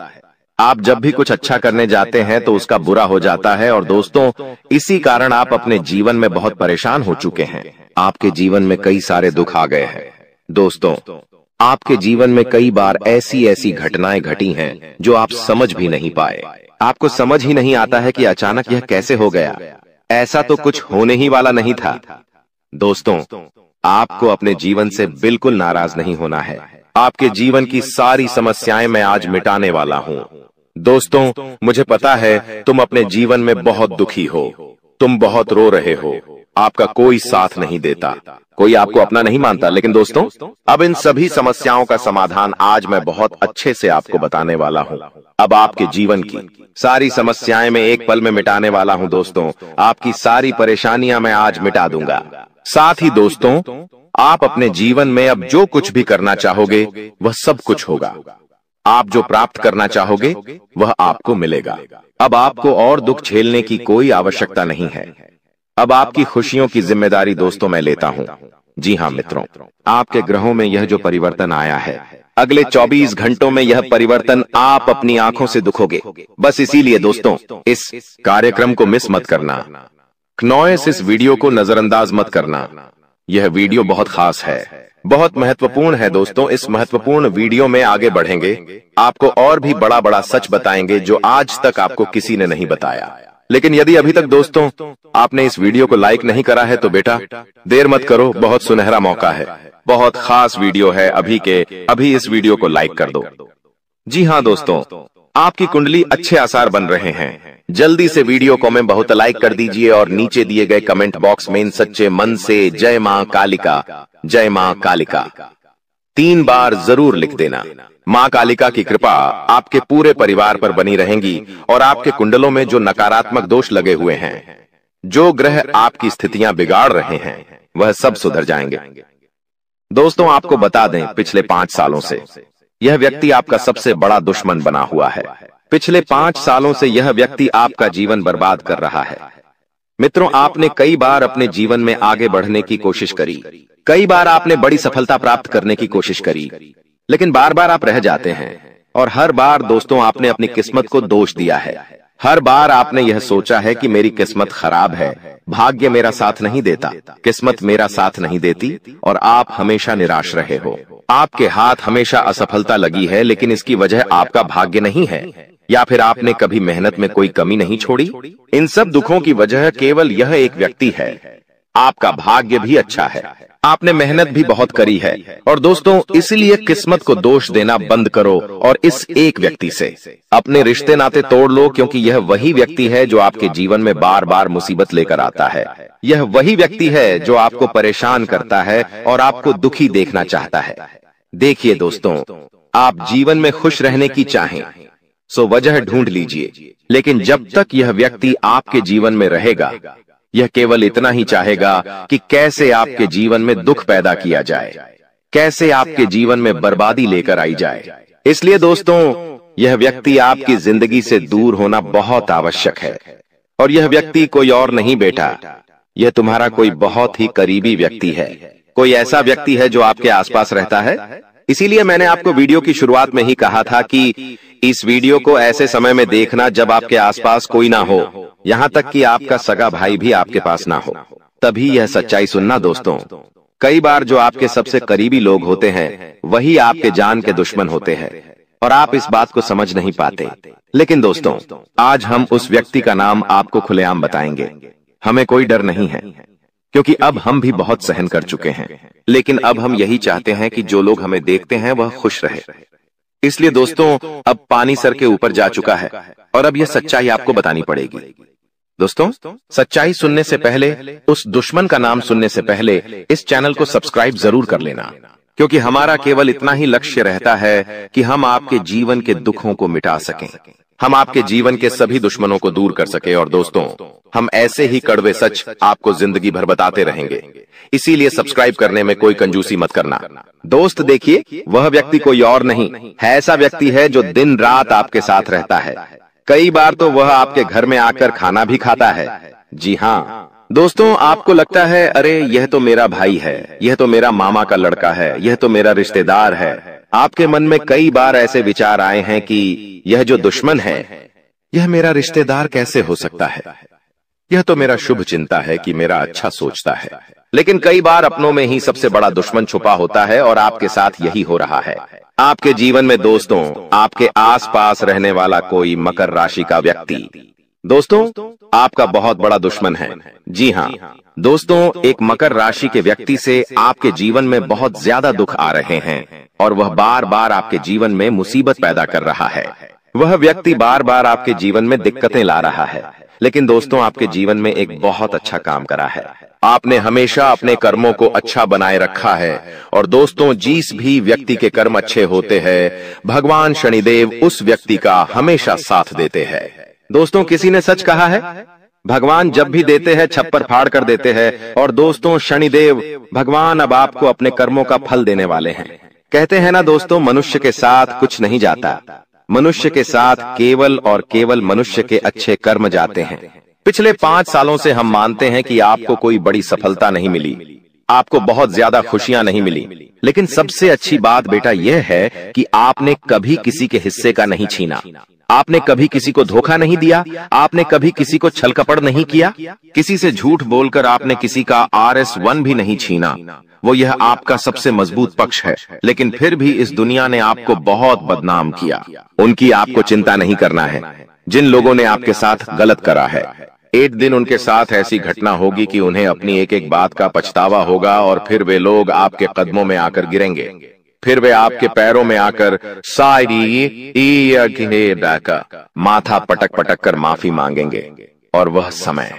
आप जब भी कुछ अच्छा करने जाते हैं तो उसका बुरा हो जाता है। और दोस्तों इसी कारण आप अपने जीवन में बहुत परेशान हो चुके हैं। आपके जीवन में कई सारे दुख आ गए हैं। दोस्तों आपके जीवन में कई बार ऐसी ऐसी घटनाएं घटी हैं जो आप समझ भी नहीं पाए। आपको समझ ही नहीं आता है कि अचानक यह कैसे हो गया। ऐसा तो कुछ होने ही वाला नहीं था। दोस्तों आपको अपने जीवन से बिल्कुल नाराज नहीं होना है। आपके जीवन की सारी समस्याएं मैं आज मिटाने वाला हूं। दोस्तों मुझे पता है तुम अपने जीवन में बहुत दुखी हो, तुम बहुत रो रहे हो, आपका कोई साथ नहीं देता, कोई आपको अपना नहीं मानता। लेकिन दोस्तों अब इन सभी समस्याओं का समाधान आज मैं बहुत अच्छे से आपको बताने वाला हूं। अब आपके जीवन की सारी समस्याएं मैं एक पल में मिटाने वाला हूं। दोस्तों आपकी सारी परेशानियां मैं आज मिटा दूंगा। साथ ही दोस्तों आप अपने जीवन में अब जो कुछ भी करना चाहोगे वह सब कुछ होगा। आप जो प्राप्त करना चाहोगे वह आपको मिलेगा। अब आपको और दुख झेलने की कोई आवश्यकता नहीं है। अब आपकी खुशियों की जिम्मेदारी दोस्तों मैं लेता हूं। जी हां मित्रों, आपके ग्रहों में यह जो परिवर्तन आया है, अगले 24 घंटों में यह परिवर्तन आप अपनी आंखों से दिखोगे। बस इसीलिए दोस्तों इस कार्यक्रम को मिस मत करना। क्नॉयस इस वीडियो को नजरअंदाज मत करना। यह वीडियो बहुत खास है, बहुत महत्वपूर्ण है। दोस्तों इस महत्वपूर्ण वीडियो में आगे बढ़ेंगे, आपको और भी बड़ा बड़ा सच बताएंगे जो आज तक आपको किसी ने नहीं बताया। लेकिन यदि अभी तक दोस्तों आपने इस वीडियो को लाइक नहीं करा है तो बेटा देर मत करो, बहुत सुनहरा मौका है, बहुत खास वीडियो है। अभी इस वीडियो को लाइक कर दो। जी हाँ दोस्तों, आपकी कुंडली अच्छे आसार बन रहे हैं। जल्दी से वीडियो को में बहुत लाइक कर दीजिए और नीचे दिए गए कमेंट बॉक्स में इन सच्चे मन से जय मां कालिका, जय मां कालिका 3 बार जरूर लिख देना। मां कालिका की कृपा आपके पूरे परिवार पर बनी रहेंगी और आपके कुंडलों में जो नकारात्मक दोष लगे हुए हैं, जो ग्रह आपकी स्थितियां बिगाड़ रहे हैं, वह सब सुधर जाएंगे। दोस्तों आपको बता दें पिछले 5 सालों से यह व्यक्ति आपका सबसे बड़ा दुश्मन बना हुआ है। पिछले 5 सालों से यह व्यक्ति आपका जीवन बर्बाद कर रहा है। मित्रों आपने कई बार अपने जीवन में आगे बढ़ने की कोशिश करी, कई बार आपने बड़ी सफलता प्राप्त करने की कोशिश करी, लेकिन बार बार आप रह जाते हैं। और हर बार दोस्तों आपने अपनी किस्मत को दोष दिया है। हर बार आपने यह सोचा है कि मेरी किस्मत खराब है, भाग्य मेरा साथ नहीं देता, किस्मत मेरा साथ नहीं देती, और आप हमेशा निराश रहे हो। आपके हाथ हमेशा असफलता लगी है, लेकिन इसकी वजह आपका भाग्य नहीं है, या फिर आपने कभी मेहनत में कोई कमी नहीं छोड़ी। इन सब दुखों की वजह केवल यह एक व्यक्ति है। आपका भाग्य भी अच्छा है, आपने मेहनत भी बहुत करी है। और दोस्तों इसलिए किस्मत को दोष देना बंद करो और इस एक व्यक्ति से अपने रिश्ते नाते तोड़ लो, क्योंकि यह वही व्यक्ति है जो आपके जीवन में बार बार मुसीबत लेकर आता है। यह वही व्यक्ति है जो आपको परेशान करता है और आपको दुखी देखना चाहता है। देखिए दोस्तों, आप जीवन में खुश रहने की चाहें सो वजह ढूंढ लीजिए, लेकिन जब तक यह व्यक्ति आपके जीवन में रहेगा यह केवल इतना ही चाहेगा कि कैसे आपके जीवन में दुख पैदा किया जाए, कैसे आपके जीवन में बर्बादी लेकर आई जाए। इसलिए दोस्तों, यह व्यक्ति आपकी जिंदगी से दूर होना बहुत आवश्यक है। और यह व्यक्ति कोई और नहीं बेटा, यह तुम्हारा कोई बहुत ही करीबी व्यक्ति है, कोई ऐसा व्यक्ति है जो आपके आसपास रहता है। इसीलिए मैंने आपको वीडियो की शुरुआत में ही कहा था कि इस वीडियो को ऐसे समय में देखना जब आपके आसपास कोई ना हो, यहाँ तक कि आपका सगा भाई भी आपके पास ना हो, तभी यह सच्चाई सुनना दोस्तों। कई बार जो आपके सबसे करीबी लोग होते हैं वही आपके जान के दुश्मन होते हैं और आप इस बात को समझ नहीं पाते। लेकिन दोस्तों, आज हम उस व्यक्ति का नाम आपको खुलेआम बताएंगे। हमें कोई डर नहीं है, क्योंकि अब हम भी बहुत सहन कर चुके हैं। लेकिन अब हम यही चाहते हैं कि जो लोग हमें देखते हैं वह खुश रहे। इसलिए दोस्तों, अब पानी सर के ऊपर जा चुका है और अब यह सच्चाई आपको बतानी पड़ेगी। दोस्तों, सच्चाई सुनने से पहले, उस दुश्मन का नाम सुनने से पहले इस चैनल को सब्सक्राइब जरूर कर लेना, क्योंकि हमारा केवल इतना ही लक्ष्य रहता है कि हम आपके जीवन के दुखों को मिटा सकें, हम आपके जीवन के सभी दुश्मनों को दूर कर सके। और दोस्तों, हम ऐसे ही कड़वे सच आपको जिंदगी भर बताते रहेंगे। इसीलिए सब्सक्राइब करने में कोई कंजूसी मत करना। दोस्त देखिए, वह व्यक्ति कोई और नहीं है, ऐसा व्यक्ति है जो दिन रात आपके साथ रहता है। कई बार तो वह आपके घर में आकर खाना भी खाता है। जी हाँ दोस्तों, आपको लगता है अरे यह तो मेरा भाई है, यह तो मेरा मामा का लड़का है, यह तो मेरा रिश्तेदार है। आपके मन में कई बार ऐसे विचार आए हैं कि यह जो दुश्मन है यह मेरा रिश्तेदार कैसे हो सकता है, यह तो मेरा शुभ चिंता है कि मेरा अच्छा सोचता है। लेकिन कई बार अपनों में ही सबसे बड़ा दुश्मन छुपा होता है और आपके साथ यही हो रहा है। आपके जीवन में दोस्तों, आपके आसपास रहने वाला कोई मकर राशि का व्यक्ति दोस्तों आपका बहुत बड़ा दुश्मन है। जी हाँ दोस्तों, एक मकर राशि के व्यक्ति से आपके जीवन में बहुत ज्यादा दुख आ रहे हैं और वह बार बार आपके जीवन में मुसीबत पैदा कर रहा है। वह व्यक्ति बार बार आपके जीवन में दिक्कतें ला रहा है। लेकिन दोस्तों, आपके जीवन में एक बहुत अच्छा काम करा है। आपने हमेशा अपने कर्मों को अच्छा बनाए रखा है। और दोस्तों, जिस भी व्यक्ति के कर्म अच्छे होते हैं, भगवान शनिदेव उस व्यक्ति का हमेशा साथ देते हैं। दोस्तों, किसी ने सच कहा है, भगवान जब भी देते हैं छप्पर फाड़ कर देते हैं। और दोस्तों, शनिदेव भगवान अब आपको अपने कर्मों का फल देने वाले हैं। कहते हैं ना दोस्तों, मनुष्य के साथ कुछ नहीं जाता, मनुष्य के साथ केवल और केवल मनुष्य के अच्छे कर्म जाते हैं। पिछले 5 सालों से हम मानते हैं कि आपको कोई बड़ी सफलता नहीं मिली, आपको बहुत ज्यादा खुशियां नहीं मिली। लेकिन सबसे अच्छी बात बेटा यह है कि आपने कभी किसी के हिस्से का नहीं छीना, आपने कभी किसी को धोखा नहीं दिया, आपने कभी किसी को छल कपट नहीं किया, किसी से झूठ बोलकर आपने किसी का RS1 भी नहीं छीना। वो यह आपका सबसे मजबूत पक्ष है। लेकिन फिर भी इस दुनिया ने आपको बहुत बदनाम किया। उनकी आपको चिंता नहीं करना है। जिन लोगों ने आपके साथ गलत करा है, एक दिन उनके साथ ऐसी घटना होगी कि उन्हें अपनी एक एक बात का पछतावा होगा और फिर वे लोग आपके कदमों में आकर गिरेंगे। फिर वे आपके पैरों में आकर माथा पटक पटक कर माफी मांगेंगे। और वह समय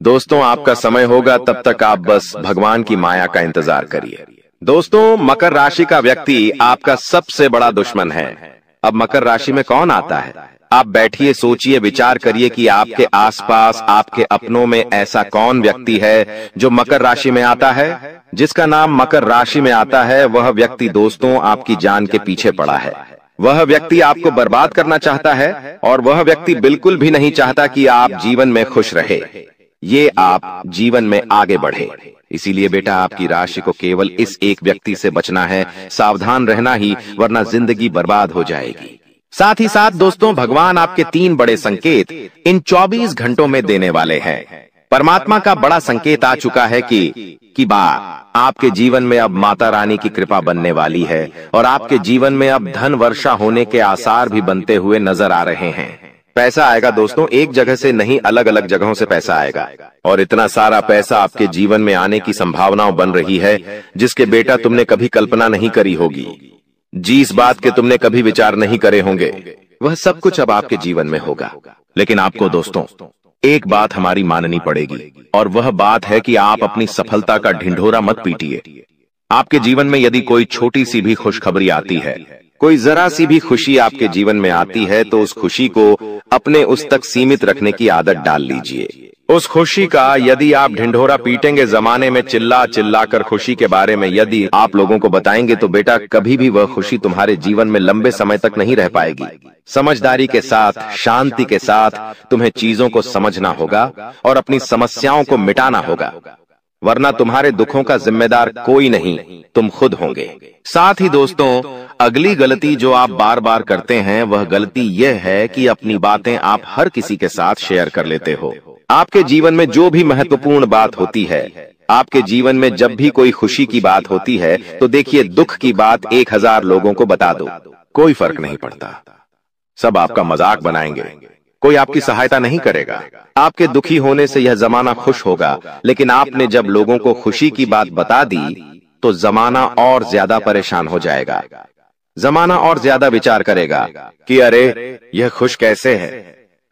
दोस्तों आपका समय होगा, तब तक आप बस भगवान की माया का इंतजार करिए। दोस्तों, मकर राशि का व्यक्ति आपका सबसे बड़ा दुश्मन है। अब मकर राशि में कौन आता है? आप बैठिए, सोचिए, विचार करिए कि आपके आसपास, आपके अपनों में ऐसा कौन व्यक्ति है जो मकर राशि में आता है। जिसका नाम मकर राशि में आता है वह व्यक्ति दोस्तों आपकी जान के पीछे पड़ा है। वह व्यक्ति आपको बर्बाद करना चाहता है और वह व्यक्ति बिल्कुल भी नहीं चाहता कि आप जीवन में खुश रहे, ये आप जीवन में आगे बढ़े। इसीलिए बेटा, आपकी राशि को केवल इस एक व्यक्ति से बचना है, सावधान रहना ही, वरना जिंदगी बर्बाद हो जाएगी। साथ ही साथ दोस्तों, भगवान आपके 3 बड़े संकेत इन 24 घंटों में देने वाले हैं। परमात्मा का बड़ा संकेत आ चुका है कि आपके जीवन में अब माता रानी की कृपा बनने वाली है और आपके जीवन में अब धन वर्षा होने के आसार भी बनते हुए नजर आ रहे हैं। पैसा आएगा दोस्तों, एक जगह से नहीं, अलग अलग जगहों से पैसा आएगा। और इतना सारा पैसा आपके जीवन में आने की संभावनाएं बन रही है जिसके बेटा तुमने कभी कल्पना नहीं करी होगी। जिस बात के तुमने कभी विचार नहीं करे होंगे, वह सब कुछ अब आपके जीवन में होगा। लेकिन आपको दोस्तों एक बात हमारी माननी पड़ेगी, और वह बात है कि आप अपनी सफलता का ढिंढोरा मत पीटिए। आपके जीवन में यदि कोई छोटी सी भी खुशखबरी आती है, कोई जरा सी भी खुशी आपके जीवन में आती है, तो उस खुशी को अपने उस तक सीमित रखने की आदत डाल लीजिए। उस खुशी का यदि आप ढिंढोरा पीटेंगे, जमाने में चिल्ला चिल्ला कर खुशी के बारे में यदि आप लोगों को बताएंगे, तो बेटा कभी भी वह खुशी तुम्हारे जीवन में लंबे समय तक नहीं रह पाएगी। समझदारी के साथ, शांति के साथ तुम्हें चीजों को समझना होगा और अपनी समस्याओं को मिटाना होगा, वरना तुम्हारे दुखों का जिम्मेदार कोई नहीं, तुम खुद होंगे। साथ ही दोस्तों, अगली गलती जो आप बार बार करते हैं वह गलती यह है कि अपनी बातें आप हर किसी के साथ शेयर कर लेते हो। आपके जीवन में जो भी महत्वपूर्ण बात होती है, आपके जीवन में जब भी कोई खुशी की बात होती है, तो देखिए दुख की बात 1000 लोगों को बता दो, कोई फर्क नहीं पड़ता, सब आपका मजाक बनाएंगे, कोई आपकी सहायता नहीं करेगा। आपके दुखी होने से यह जमाना खुश होगा, लेकिन आपने जब लोगों को खुशी की बात बता दी तो जमाना और ज्यादा परेशान हो जाएगा। जमाना और ज्यादा विचार करेगा कि अरे यह खुश कैसे है,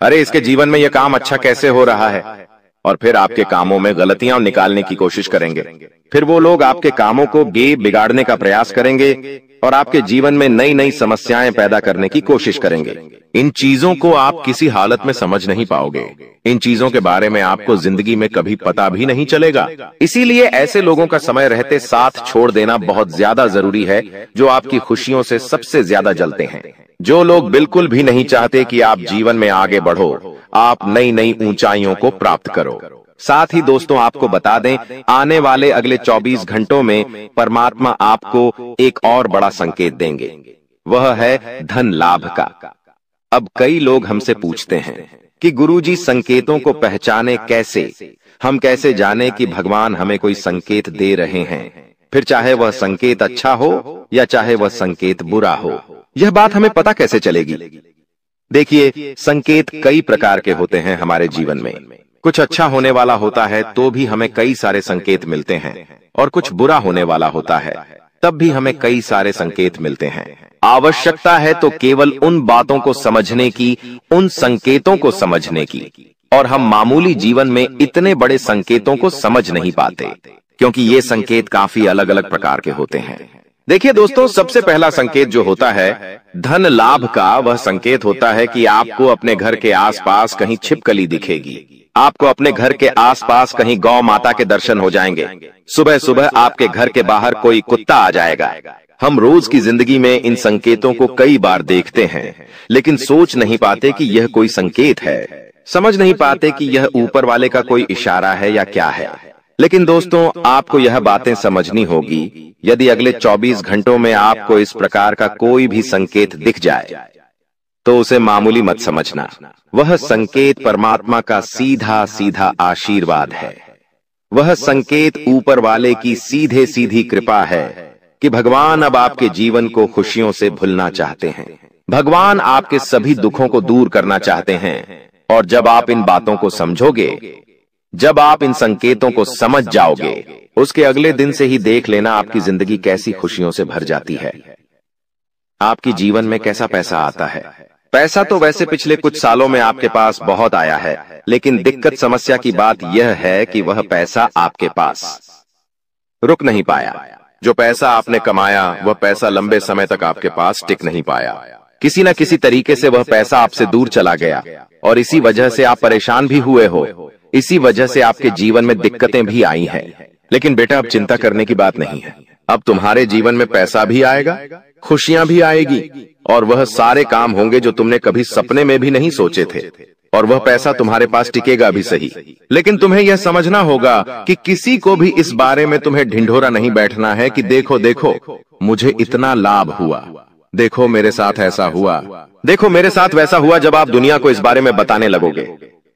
अरे इसके जीवन में यह काम अच्छा कैसे हो रहा है, और फिर आपके कामों में गलतियां निकालने की कोशिश करेंगे। फिर वो लोग आपके कामों को बिगाड़ने का प्रयास करेंगे और आपके जीवन में नई नई समस्याएं पैदा करने की कोशिश करेंगे। इन चीजों को आप किसी हालत में समझ नहीं पाओगे, इन चीजों के बारे में आपको जिंदगी में कभी पता भी नहीं चलेगा। इसीलिए ऐसे लोगों का समय रहते साथ छोड़ देना बहुत ज्यादा जरूरी है, जो आपकी खुशियों से सबसे ज्यादा जलते हैं। जो लोग बिल्कुल भी नहीं चाहते कि आप जीवन में आगे बढ़ो, आप नई नई ऊंचाइयों को प्राप्त करो। साथ ही दोस्तों, आपको बता दें, आने वाले अगले 24 घंटों में परमात्मा आपको एक और बड़ा संकेत देंगे, वह है धन लाभ का। अब कई लोग हमसे पूछते हैं कि गुरुजी संकेतों को पहचाने कैसे, हम कैसे जाने कि भगवान हमें कोई संकेत दे रहे हैं, फिर चाहे वह संकेत अच्छा हो या चाहे वह संकेत बुरा हो, यह बात हमें पता कैसे चलेगी? देखिए, संकेत कई प्रकार के होते हैं हमारे जीवन में। कुछ अच्छा होने वाला होता है तो भी हमें कई सारे संकेत मिलते हैं, और कुछ बुरा होने वाला होता है तब भी हमें कई सारे संकेत मिलते हैं। आवश्यकता है तो केवल उन बातों को समझने की, उन संकेतों को समझने की, और हम मामूली जीवन में इतने बड़े संकेतों को समझ नहीं पाते, क्योंकि ये संकेत काफी अलग अलग प्रकार के होते हैं। देखिए दोस्तों, सबसे पहला संकेत जो होता है धन लाभ का, वह संकेत होता है कि आपको अपने घर के आसपास कहीं छिपकली दिखेगी, आपको अपने घर के आसपास कहीं गौ माता के दर्शन हो जाएंगे, सुबह सुबह आपके घर के बाहर कोई कुत्ता आ जाएगा। हम रोज की जिंदगी में इन संकेतों को कई बार देखते हैं, लेकिन सोच नहीं पाते कि यह कोई संकेत है, समझ नहीं पाते कि यह ऊपर वाले का कोई इशारा है या क्या है। लेकिन दोस्तों, आपको यह बातें समझनी होगी, यदि अगले 24 घंटों में आपको इस प्रकार का कोई भी संकेत दिख जाए तो उसे मामूली मत समझना, वह संकेत परमात्मा का सीधा सीधा आशीर्वाद है। वह संकेत ऊपर वाले की सीधे सीधी कृपा है कि भगवान अब आपके जीवन को खुशियों से भुलना चाहते हैं, भगवान आपके सभी दुखों को दूर करना चाहते हैं। और जब आप इन बातों को समझोगे, जब आप इन संकेतों को समझ जाओगे, उसके अगले दिन से ही देख लेना आपकी जिंदगी कैसी खुशियों से भर जाती है। आपकी जीवन में कैसा पैसा आता है। पैसा तो वैसे पिछले कुछ सालों में आपके पास बहुत आया है, लेकिन दिक्कत समस्या की बात यह है कि वह पैसा आपके पास रुक नहीं पाया। जो पैसा आपने कमाया, वह पैसा लंबे समय तक आपके पास टिक नहीं पाया। किसी न किसी तरीके से वह पैसा आपसे दूर चला गया, और इसी वजह से आप परेशान भी हुए हो, इसी वजह से आपके जीवन में दिक्कतें भी आई हैं। लेकिन बेटा, अब चिंता करने की बात नहीं है। अब तुम्हारे जीवन में पैसा भी आएगा, खुशियां भी आएगी, और वह सारे काम होंगे जो तुमने कभी सपने में भी नहीं सोचे थे, और वह पैसा तुम्हारे पास टिकेगा भी सही। लेकिन तुम्हें यह समझना होगा कि किसी को भी इस बारे में तुम्हें ढिंढोरा नहीं बैठना है कि देखो देखो मुझे इतना लाभ हुआ, देखो मेरे साथ ऐसा हुआ, देखो मेरे साथ वैसा हुआ। जब आप दुनिया को इस बारे में बताने लगोगे,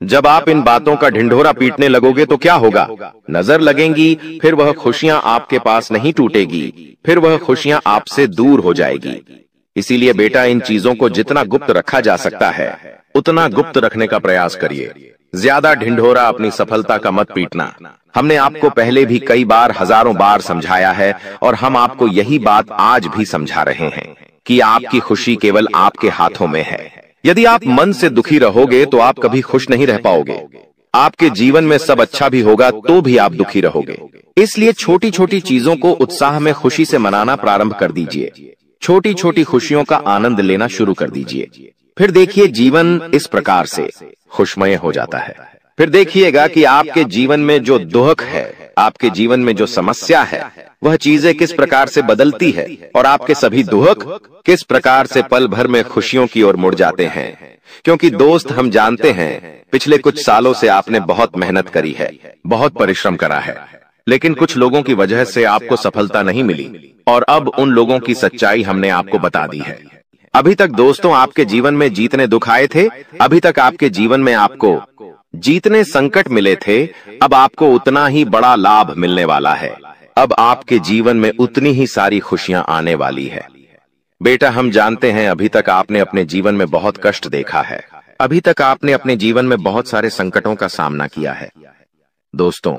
जब आप इन बातों का ढिंढोरा पीटने लगोगे, तो क्या होगा? नजर लगेंगी, फिर वह खुशियां आपके पास नहीं टूटेगी, फिर वह खुशियां आपसे दूर हो जाएगी। इसीलिए बेटा, इन चीजों को जितना गुप्त रखा जा सकता है उतना गुप्त रखने का प्रयास करिए। ज्यादा ढिंढोरा अपनी सफलता का मत पीटना। हमने आपको पहले भी कई बार, हजारों बार समझाया है, और हम आपको यही बात आज भी समझा रहे हैं कि आपकी खुशी केवल आपके हाथों में है। यदि आप मन से दुखी रहोगे तो आप कभी खुश नहीं रह पाओगे। आपके जीवन में सब अच्छा भी होगा तो भी आप दुखी रहोगे। इसलिए छोटी छोटी चीजों को उत्साह में खुशी से मनाना प्रारंभ कर दीजिए। छोटी छोटी खुशियों का आनंद लेना शुरू कर दीजिए। फिर देखिए, जीवन इस प्रकार से खुशमय हो जाता है। फिर देखिएगा कि आपके जीवन में जो दुख है, आपके जीवन में जो समस्या है, वह चीजें किस प्रकार से बदलती है और आपके सभी दुख किस प्रकार से पल भर में खुशियों की ओर मुड़ जाते हैं। क्योंकि दोस्त, हम जानते हैं पिछले कुछ सालों से आपने बहुत मेहनत करी है, बहुत परिश्रम करा है, लेकिन कुछ लोगों की वजह से आपको सफलता नहीं मिली और अब उन लोगों की सच्चाई हमने आपको बता दी है। अभी तक दोस्तों आपके जीवन में जितने दुख आए थे, अभी तक आपके जीवन में आपको जितने संकट मिले थे, अब आपको उतना ही बड़ा लाभ मिलने वाला है। अब आपके जीवन में उतनी ही सारी खुशियां आने वाली है। बेटा, हम जानते हैं अभी तक आपने अपने जीवन में बहुत कष्ट देखा है, अभी तक आपने अपने जीवन में बहुत सारे संकटों का सामना किया है। दोस्तों,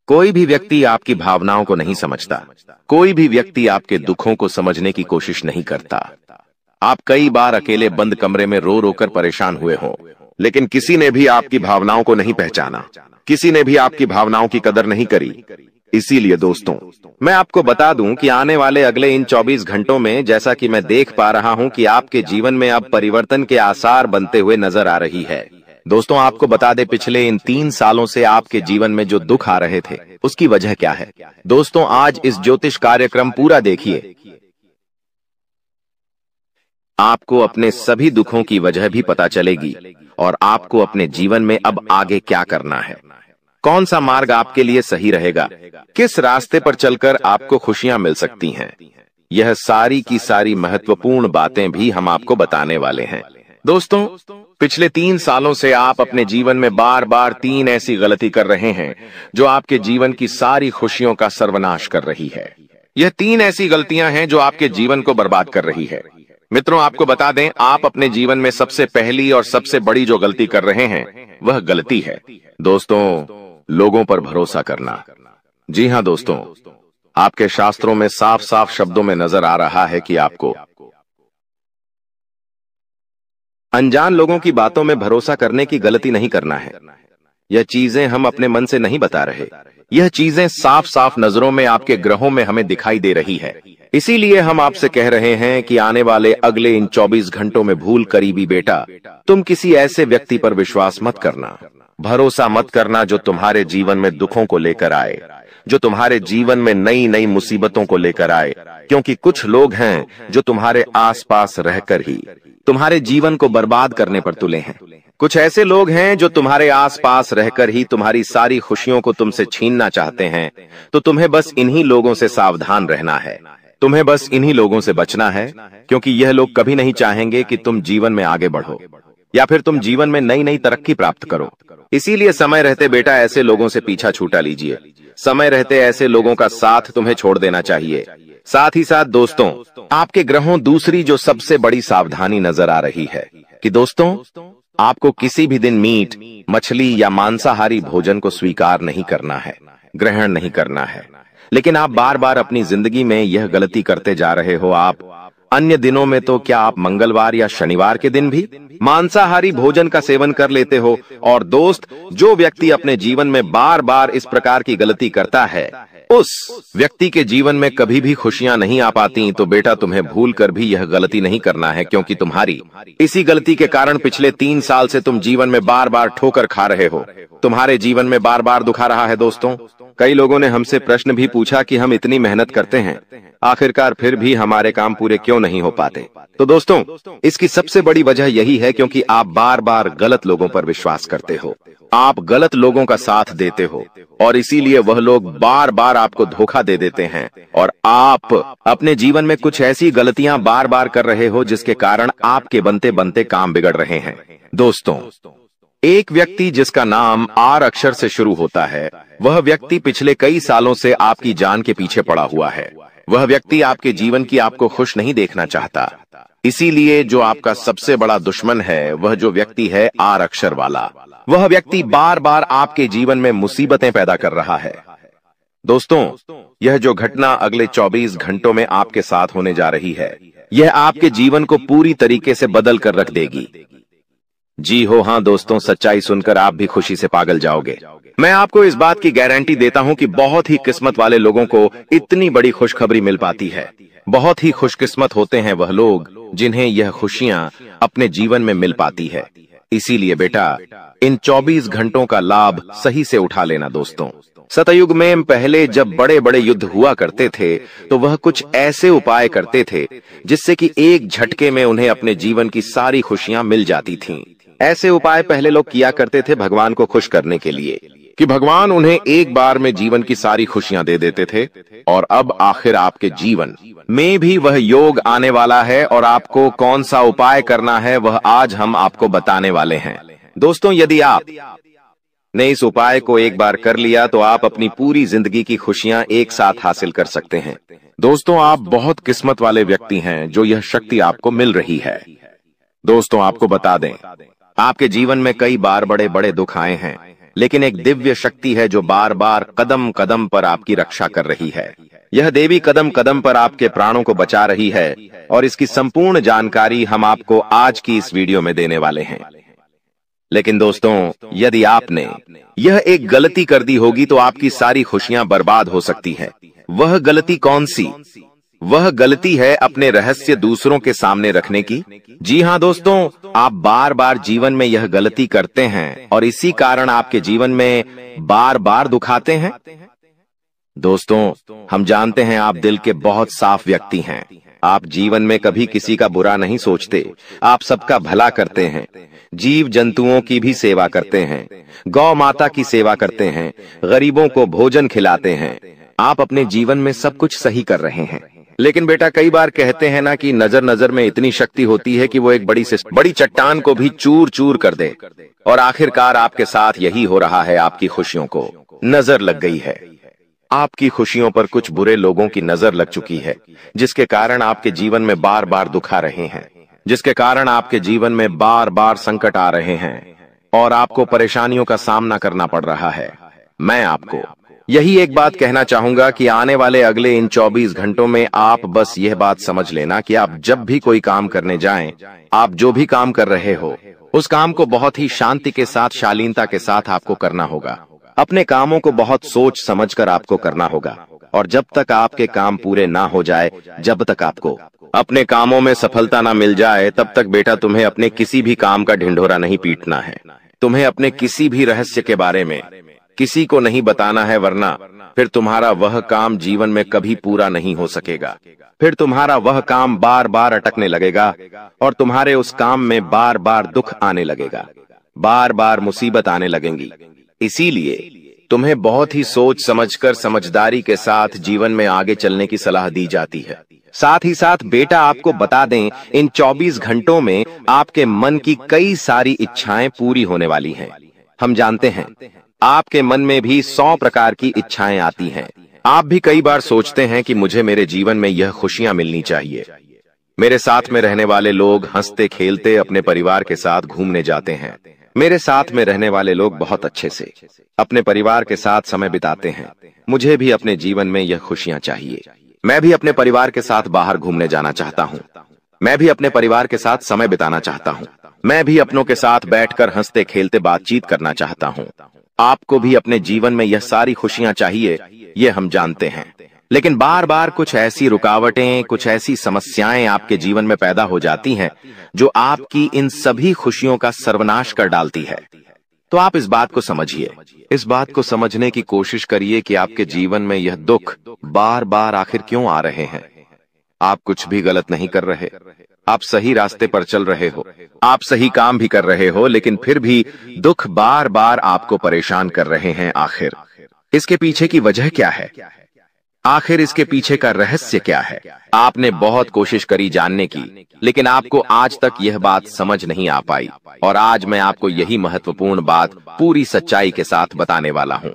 कोई भी व्यक्ति आपकी भावनाओं को नहीं समझता, कोई भी व्यक्ति आपके दुखों को समझने की कोशिश नहीं करता। आप कई बार अकेले बंद कमरे में रो रो कर परेशान हुए हों, लेकिन किसी ने भी आपकी भावनाओं को नहीं पहचाना, किसी ने भी आपकी भावनाओं की कदर नहीं करी। इसीलिए दोस्तों, मैं आपको बता दूं कि आने वाले अगले इन 24 घंटों में, जैसा कि मैं देख पा रहा हूं कि आपके जीवन में अब परिवर्तन के आसार बनते हुए नजर आ रही है। दोस्तों, आपको बता दें, पिछले इन 3 सालों से आपके जीवन में जो दुख आ रहे थे, उसकी वजह क्या है। दोस्तों, आज इस ज्योतिष कार्यक्रम पूरा देखिए, आपको अपने सभी दुखों की वजह भी पता चलेगी और आपको अपने जीवन में अब आगे क्या करना है, कौन सा मार्ग आपके लिए सही रहेगा, किस रास्ते पर चलकर आपको खुशियां मिल सकती हैं। यह सारी की सारी महत्वपूर्ण बातें भी हम आपको बताने वाले हैं। दोस्तों, पिछले 3 सालों से आप अपने जीवन में बार बार 3 ऐसी गलती कर रहे हैं जो आपके जीवन की सारी खुशियों का सर्वनाश कर रही है। यह 3 ऐसी गलतियां हैं जो आपके जीवन को बर्बाद कर रही है। मित्रों, आपको बता दें, आप अपने जीवन में सबसे पहली और सबसे बड़ी जो गलती कर रहे हैं, वह गलती है दोस्तों, लोगों पर भरोसा करना। जी हां दोस्तों, आपके शास्त्रों में साफ साफ शब्दों में नजर आ रहा है कि आपको अनजान लोगों की बातों में भरोसा करने की गलती नहीं करना है। यह चीजें हम अपने मन से नहीं बता रहे, यह चीजें साफ साफ नजरों में आपके ग्रहों में हमें दिखाई दे रही है। इसीलिए हम आपसे कह रहे हैं कि आने वाले अगले इन 24 घंटों में भूल करी भी बेटा, तुम किसी ऐसे व्यक्ति पर विश्वास मत करना, भरोसा मत करना जो तुम्हारे जीवन में दुखों को लेकर आए, जो तुम्हारे जीवन में नई नई मुसीबतों को लेकर आए। क्योंकि कुछ लोग हैं जो तुम्हारे आसपास रहकर ही तुम्हारे जीवन को बर्बाद करने पर तुले हैं। कुछ ऐसे लोग हैं जो तुम्हारे आसपास रहकर ही तुम्हारी सारी खुशियों को तुमसे छीनना चाहते हैं। तो तुम्हें बस इन्हीं लोगों से सावधान रहना है, तुम्हें बस इन्हीं लोगों से बचना है, क्योंकि यह लोग कभी नहीं चाहेंगे कि तुम जीवन में आगे बढ़ो या फिर तुम जीवन में नई नई तरक्की प्राप्त करो। इसीलिए समय रहते बेटा ऐसे लोगों से पीछा छूटा लीजिए, समय रहते ऐसे लोगों का साथ तुम्हें छोड़ देना चाहिए। साथ ही साथ दोस्तों, आपके ग्रहों दूसरी जो सबसे बड़ी सावधानी नजर आ रही है कि दोस्तों, आपको किसी भी दिन मीट, मछली या मांसाहारी भोजन को स्वीकार नहीं करना है, ग्रहण नहीं करना है। लेकिन आप बार बार अपनी जिंदगी में यह गलती करते जा रहे हो। आप अन्य दिनों में तो क्या आप मंगलवार या शनिवार के दिन भी मांसाहारी भोजन का सेवन कर लेते हो। और दोस्त, जो व्यक्ति अपने जीवन में बार बार इस प्रकार की गलती करता है, उस व्यक्ति के जीवन में कभी भी खुशियां नहीं आ पाती। तो बेटा, तुम्हें भूल कर भी यह गलती नहीं करना है, क्योंकि तुम्हारी इसी गलती के कारण पिछले 3 साल से तुम जीवन में बार बार ठोकर खा रहे हो, तुम्हारे जीवन में बार बार दुख आ रहा है। दोस्तों, कई लोगों ने हमसे प्रश्न भी पूछा कि हम इतनी मेहनत करते हैं, आखिरकार फिर भी हमारे काम पूरे क्यों नहीं हो पाते। तो दोस्तों, इसकी सबसे बड़ी वजह यही है क्योंकि आप बार बार गलत लोगों पर विश्वास करते हो, आप गलत लोगों का साथ देते हो और इसीलिए वह लोग बार बार आपको धोखा दे देते हैं और आप अपने जीवन में कुछ ऐसी गलतियां बार बार कर रहे हो जिसके कारण आपके बनते बनते काम बिगड़ रहे हैं। दोस्तों, एक व्यक्ति जिसका नाम आर अक्षर से शुरू होता है, वह व्यक्ति पिछले कई सालों से आपकी जान के पीछे पड़ा हुआ है। वह व्यक्ति आपके जीवन की आपको खुश नहीं देखना चाहता। इसीलिए जो आपका सबसे बड़ा दुश्मन है, वह जो व्यक्ति है आर अक्षर वाला, वह व्यक्ति बार बार आपके जीवन में मुसीबतें पैदा कर रहा है। दोस्तों, यह जो घटना अगले 24 घंटों में आपके साथ होने जा रही है, यह आपके जीवन को पूरी तरीके से बदल कर रख देगी। जी हो हाँ दोस्तों, सच्चाई सुनकर आप भी खुशी से पागल जाओगे। मैं आपको इस बात की गारंटी देता हूं कि बहुत ही किस्मत वाले लोगों को इतनी बड़ी खुशखबरी मिल पाती है। बहुत ही खुशकिस्मत होते हैं वह लोग जिन्हें यह खुशियां अपने जीवन में मिल पाती है। इसीलिए बेटा इन 24 घंटों का लाभ सही से उठा लेना दोस्तों। सतयुग में पहले जब बड़े बड़े युद्ध हुआ करते थे तो वह कुछ ऐसे उपाय करते थे जिससे कि एक झटके में उन्हें अपने जीवन की सारी खुशियां मिल जाती थीं। ऐसे उपाय पहले लोग किया करते थे भगवान को खुश करने के लिए कि भगवान उन्हें एक बार में जीवन की सारी खुशियां दे देते थे। और अब आखिर आपके जीवन में भी वह योग आने वाला है और आपको कौन सा उपाय करना है वह आज हम आपको बताने वाले हैं। दोस्तों यदि आप ने इस उपाय को एक बार कर लिया तो आप अपनी पूरी जिंदगी की खुशियां एक साथ हासिल कर सकते हैं। दोस्तों आप बहुत किस्मत वाले व्यक्ति हैं जो यह शक्ति आपको मिल रही है। दोस्तों आपको बता दें आपके जीवन में कई बार बड़े बड़े दुख आए हैं, लेकिन एक दिव्य शक्ति है जो बार बार कदम कदम पर आपकी रक्षा कर रही है। यह देवी कदम कदम पर आपके प्राणों को बचा रही है और इसकी संपूर्ण जानकारी हम आपको आज की इस वीडियो में देने वाले हैं। लेकिन दोस्तों यदि आपने यह एक गलती कर दी होगी तो आपकी सारी खुशियां बर्बाद हो सकती है। वह गलती कौन सी? वह गलती है अपने रहस्य दूसरों के सामने रखने की। जी हां दोस्तों, आप बार बार जीवन में यह गलती करते हैं और इसी कारण आपके जीवन में बार बार दुख आते हैं। दोस्तों हम जानते हैं आप दिल के बहुत साफ व्यक्ति हैं। आप जीवन में कभी किसी का बुरा नहीं सोचते, आप सबका भला करते हैं, जीव जंतुओं की भी सेवा करते हैं, गौ माता की सेवा करते हैं, गरीबों को भोजन खिलाते हैं। आप अपने जीवन में सब कुछ सही कर रहे हैं। लेकिन बेटा कई बार कहते हैं ना कि नजर नजर में इतनी शक्ति होती है कि वो एक बड़ी से बड़ी चट्टान को भी चूर चूर कर दे। और आखिरकार आपके साथ यही हो रहा है। आपकी खुशियों को नजर लग गई है। आपकी खुशियों पर कुछ बुरे लोगों की नजर लग चुकी है, जिसके कारण आपके जीवन में बार बार दुख आ रहे हैं, जिसके कारण आपके जीवन में बार बार संकट आ रहे हैं और आपको परेशानियों का सामना करना पड़ रहा है। मैं आपको यही एक बात कहना चाहूंगा कि आने वाले अगले इन 24 घंटों में आप बस यह बात समझ लेना कि आप जब भी कोई काम करने जाएं, आप जो भी काम कर रहे हो उस काम को बहुत ही शांति के साथ, शालीनता के साथ आपको करना होगा। अपने कामों को बहुत सोच समझकर आपको करना होगा और जब तक आपके काम पूरे ना हो जाए, जब तक आपको अपने कामों में सफलता ना मिल जाए, तब तक बेटा तुम्हें अपने किसी भी काम का ढिंढोरा नहीं पीटना है। तुम्हें अपने किसी भी रहस्य के बारे में किसी को नहीं बताना है, वरना फिर तुम्हारा वह काम जीवन में कभी पूरा नहीं हो सकेगा। फिर तुम्हारा वह काम बार बार अटकने लगेगा और तुम्हारे उस काम में बार बार दुख आने लगेगा, बार बार मुसीबत आने लगेंगी। इसीलिए तुम्हें बहुत ही सोच समझकर, समझदारी के साथ जीवन में आगे चलने की सलाह दी जाती है। साथ ही साथ बेटा आपको बता दें, इन 24 घंटों में आपके मन की कई सारी इच्छाएं पूरी होने वाली हैं। हम जानते हैं आपके मन में भी 100 प्रकार की इच्छाएं आती हैं। आप भी कई बार सोचते हैं कि मुझे मेरे जीवन में यह खुशियां मिलनी चाहिए, मेरे साथ में रहने वाले लोग हंसते खेलते अपने परिवार के साथ घूमने जाते हैं, मेरे साथ में रहने वाले लोग बहुत अच्छे से अपने परिवार के साथ समय बिताते हैं, मुझे भी अपने जीवन में यह खुशियां चाहिए। मैं भी अपने परिवार के साथ बाहर घूमने जाना चाहता हूँ, मैं भी अपने परिवार के साथ समय बिताना चाहता हूँ, मैं भी अपनों के साथ बैठकर हंसते खेलते बातचीत करना चाहता हूँ। आपको भी अपने जीवन में यह सारी खुशियां चाहिए, ये हम जानते हैं। लेकिन बार बार कुछ ऐसी रुकावटें, कुछ ऐसी समस्याएं आपके जीवन में पैदा हो जाती हैं जो आपकी इन सभी खुशियों का सर्वनाश कर डालती है। तो आप इस बात को समझिए, इस बात को समझने की कोशिश करिए कि आपके जीवन में यह दुख बार बार आखिर क्यों आ रहे हैं। आप कुछ भी गलत नहीं कर रहे, आप सही रास्ते पर चल रहे हो, आप सही काम भी कर रहे हो, लेकिन फिर भी दुख बार बार आपको परेशान कर रहे हैं। आखिर इसके पीछे की वजह क्या है? आखिर इसके पीछे का रहस्य क्या है? आपने बहुत कोशिश करी जानने की, लेकिन आपको आज तक यह बात समझ नहीं आ पाई और आज मैं आपको यही महत्वपूर्ण बात पूरी सच्चाई के साथ बताने वाला हूँ।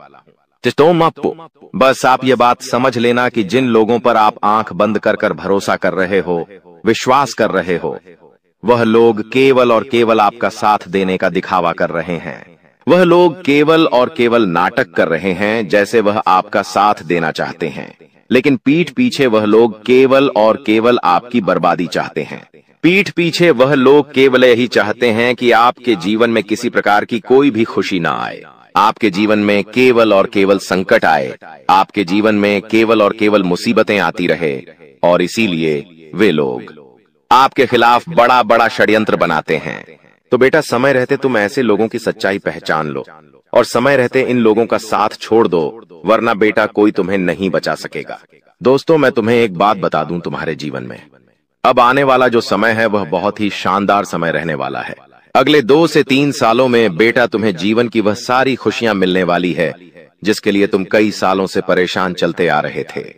बस आप ये बात समझ लेना कि जिन लोगों पर आप आंख बंद कर कर भरोसा कर रहे हो, विश्वास कर रहे हो, वह लोग केवल और केवल आपका साथ देने का दिखावा कर रहे हैं। वह लोग केवल और केवल नाटक कर रहे हैं जैसे वह आपका साथ देना चाहते हैं, लेकिन पीठ पीछे वह लोग केवल और केवल आपकी बर्बादी चाहते हैं। पीठ पीछे वह लोग केवल यही चाहते हैं कि आपके जीवन में किसी प्रकार की कोई भी खुशी ना आए, आपके जीवन में केवल और केवल संकट आए, आपके जीवन में केवल और केवल मुसीबतें आती रहे। और इसीलिए वे लोग आपके खिलाफ बड़ा बड़ा षड्यंत्र बनाते हैं। तो बेटा समय रहते तुम ऐसे लोगों की सच्चाई पहचान लो और समय रहते इन लोगों का साथ छोड़ दो, वरना बेटा कोई तुम्हें नहीं बचा सकेगा। दोस्तों, मैं तुम्हें एक बात बता दूं, तुम्हारे जीवन में अब आने वाला जो समय है वह बहुत ही शानदार समय रहने वाला है। अगले 2 से 3 सालों में बेटा तुम्हें जीवन की वह सारी खुशियां मिलने वाली है जिसके लिए तुम कई सालों से परेशान चलते आ रहे थे।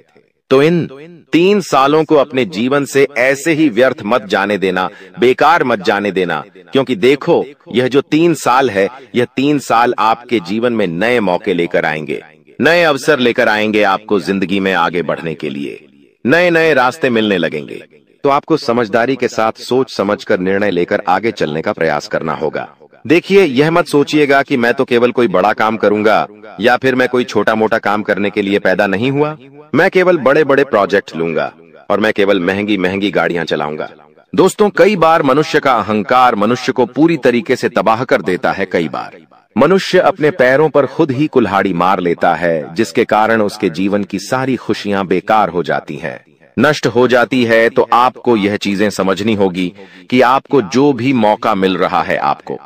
तो इन 3 सालों को अपने जीवन से ऐसे ही व्यर्थ मत जाने देना, बेकार मत जाने देना, क्योंकि देखो यह जो 3 साल है, यह 3 साल आपके जीवन में नए मौके लेकर आएंगे, नए अवसर लेकर आएंगे आपको जिंदगी में आगे बढ़ने के लिए। नए नए रास्ते मिलने लगेंगे। तो आपको समझदारी के साथ सोच समझकर निर्णय लेकर आगे चलने का प्रयास करना होगा। देखिए, यह मत सोचिएगा कि मैं तो केवल कोई बड़ा काम करूंगा या फिर मैं कोई छोटा मोटा काम करने के लिए पैदा नहीं हुआ। मैं केवल बड़े बड़े प्रोजेक्ट लूंगा और मैं केवल महंगी महंगी गाड़ियां चलाऊंगा। दोस्तों, कई बार मनुष्य का अहंकार मनुष्य को पूरी तरीके से तबाह कर देता है। कई बार मनुष्य अपने पैरों पर खुद ही कुल्हाड़ी मार लेता है, जिसके कारण उसके जीवन की सारी खुशियां बेकार हो जाती हैं, नष्ट हो जाती है। तो आपको यह चीजें समझनी होगी कि आपको जो भी मौका मिल रहा है, आपको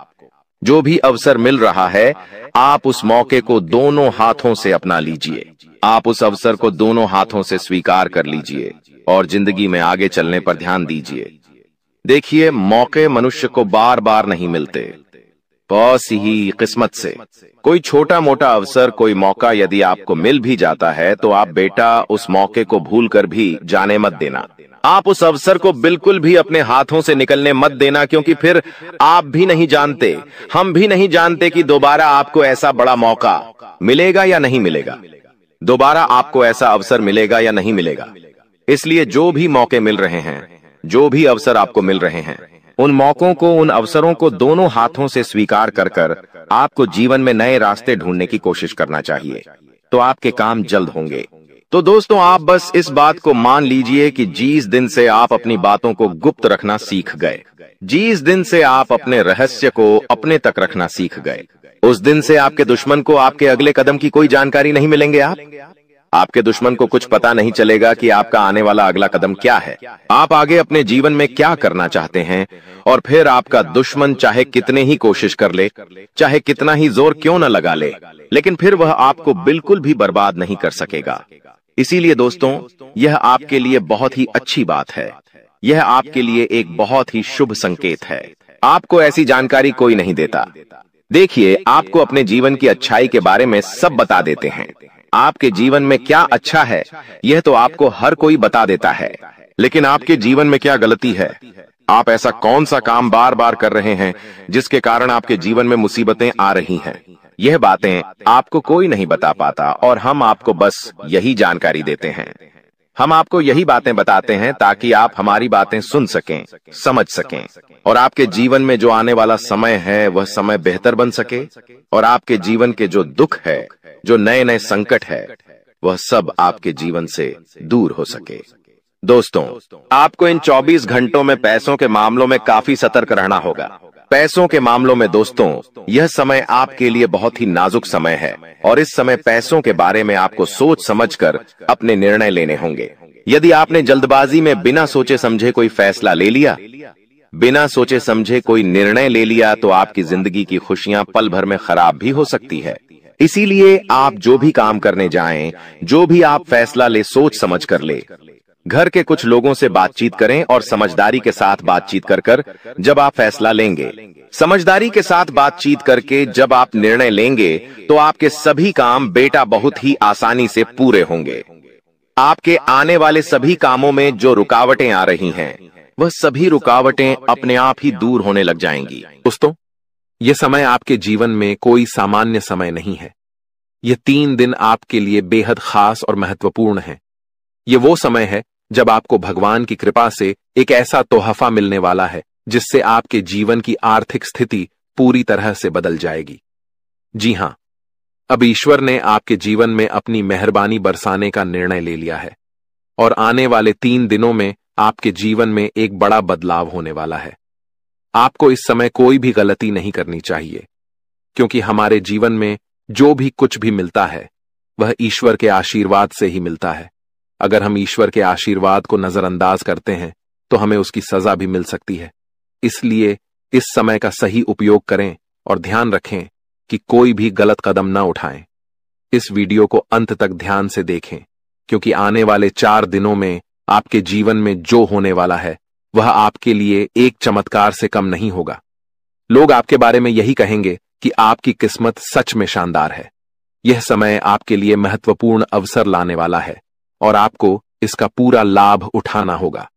जो भी अवसर मिल रहा है, आप उस मौके को दोनों हाथों से अपना लीजिए। आप उस अवसर को दोनों हाथों से स्वीकार कर लीजिए और जिंदगी में आगे चलने पर ध्यान दीजिए। देखिए, मौके मनुष्य को बार बार नहीं मिलते, बस ही किस्मत से। कोई छोटा मोटा अवसर, कोई मौका यदि आपको मिल भी जाता है तो आप बेटा उस मौके को भूलकर भी जाने मत देना। आप उस अवसर को बिल्कुल भी अपने हाथों से निकलने मत देना, क्योंकि फिर आप भी नहीं जानते, हम भी नहीं जानते कि दोबारा आपको ऐसा बड़ा मौका मिलेगा या नहीं मिलेगा, दोबारा आपको ऐसा अवसर मिलेगा या नहीं मिलेगा। इसलिए जो भी मौके मिल रहे हैं, जो भी अवसर आपको मिल रहे हैं, उन मौकों को, उन अवसरों को दोनों हाथों से स्वीकार कर कर आपको जीवन में नए रास्ते ढूंढने की कोशिश करना चाहिए। तो आपके काम जल्द होंगे। तो दोस्तों, आप बस इस बात को मान लीजिए कि जिस दिन से आप अपनी बातों को गुप्त रखना सीख गए, जिस दिन से आप अपने रहस्य को अपने तक रखना सीख गए, उस दिन से आपके दुश्मन को आपके अगले कदम की कोई जानकारी नहीं मिलेंगे। आपके दुश्मन को कुछ पता नहीं चलेगा कि आपका आने वाला अगला कदम क्या है, आप आगे अपने जीवन में क्या करना चाहते हैं। और फिर आपका दुश्मन चाहे कितने ही कोशिश कर ले, चाहे कितना ही जोर क्यों न लगा ले, लेकिन फिर वह आपको बिल्कुल भी बर्बाद नहीं कर सकेगा। इसीलिए दोस्तों, यह आपके लिए बहुत ही अच्छी बात है, यह आपके लिए एक बहुत ही शुभ संकेत है। आपको ऐसी जानकारी कोई नहीं देता। देखिए, आपको अपने जीवन की अच्छाई के बारे में सब बता देते हैं। आपके जीवन में क्या अच्छा है, यह तो आपको हर कोई बता देता है, लेकिन आपके जीवन में क्या गलती है, आप ऐसा कौन सा काम बार बार कर रहे हैं जिसके कारण आपके जीवन में मुसीबतें आ रही हैं, यह बातें आपको कोई नहीं बता पाता और हम आपको बस यही जानकारी देते हैं। हम आपको यही बातें बताते हैं ताकि आप हमारी बातें सुन सकें, समझ सकें और आपके जीवन में जो आने वाला समय है वह समय बेहतर बन सके और आपके जीवन के जो दुख है, जो नए नए संकट है, वह सब आपके जीवन से दूर हो सके। दोस्तों, आपको इन 24 घंटों में पैसों के मामलों में काफी सतर्क रहना होगा। पैसों के मामलों में दोस्तों, यह समय आपके लिए बहुत ही नाजुक समय है और इस समय पैसों के बारे में आपको सोच समझकर अपने निर्णय लेने होंगे। यदि आपने जल्दबाजी में बिना सोचे समझे कोई फैसला ले लिया, बिना सोचे समझे कोई निर्णय ले लिया, तो आपकी जिंदगी की खुशियां पल भर में खराब भी हो सकती है। इसीलिए आप जो भी काम करने जाएं, जो भी आप फैसला ले, सोच समझ कर ले। घर के कुछ लोगों से बातचीत करें और समझदारी के साथ बातचीत कर जब आप फैसला लेंगे, समझदारी के साथ बातचीत करके जब आप निर्णय लेंगे, तो आपके सभी काम बेटा बहुत ही आसानी से पूरे होंगे। आपके आने वाले सभी कामों में जो रुकावटें आ रही हैं, वह सभी रुकावटें अपने आप ही दूर होने लग जाएंगी। दोस्तों, यह समय आपके जीवन में कोई सामान्य समय नहीं है। यह 3 दिन आपके लिए बेहद खास और महत्वपूर्ण है। यह वो समय है जब आपको भगवान की कृपा से एक ऐसा तोहफा मिलने वाला है जिससे आपके जीवन की आर्थिक स्थिति पूरी तरह से बदल जाएगी। जी हां, अब ईश्वर ने आपके जीवन में अपनी मेहरबानी बरसाने का निर्णय ले लिया है और आने वाले 3 दिनों में आपके जीवन में एक बड़ा बदलाव होने वाला है। आपको इस समय कोई भी गलती नहीं करनी चाहिए, क्योंकि हमारे जीवन में जो भी कुछ भी मिलता है वह ईश्वर के आशीर्वाद से ही मिलता है। अगर हम ईश्वर के आशीर्वाद को नजरअंदाज करते हैं तो हमें उसकी सजा भी मिल सकती है। इसलिए इस समय का सही उपयोग करें और ध्यान रखें कि कोई भी गलत कदम न उठाएं। इस वीडियो को अंत तक ध्यान से देखें, क्योंकि आने वाले 4 दिनों में आपके जीवन में जो होने वाला है वह आपके लिए एक चमत्कार से कम नहीं होगा। लोग आपके बारे में यही कहेंगे कि आपकी किस्मत सच में शानदार है। यह समय आपके लिए महत्वपूर्ण अवसर लाने वाला है और आपको इसका पूरा लाभ उठाना होगा।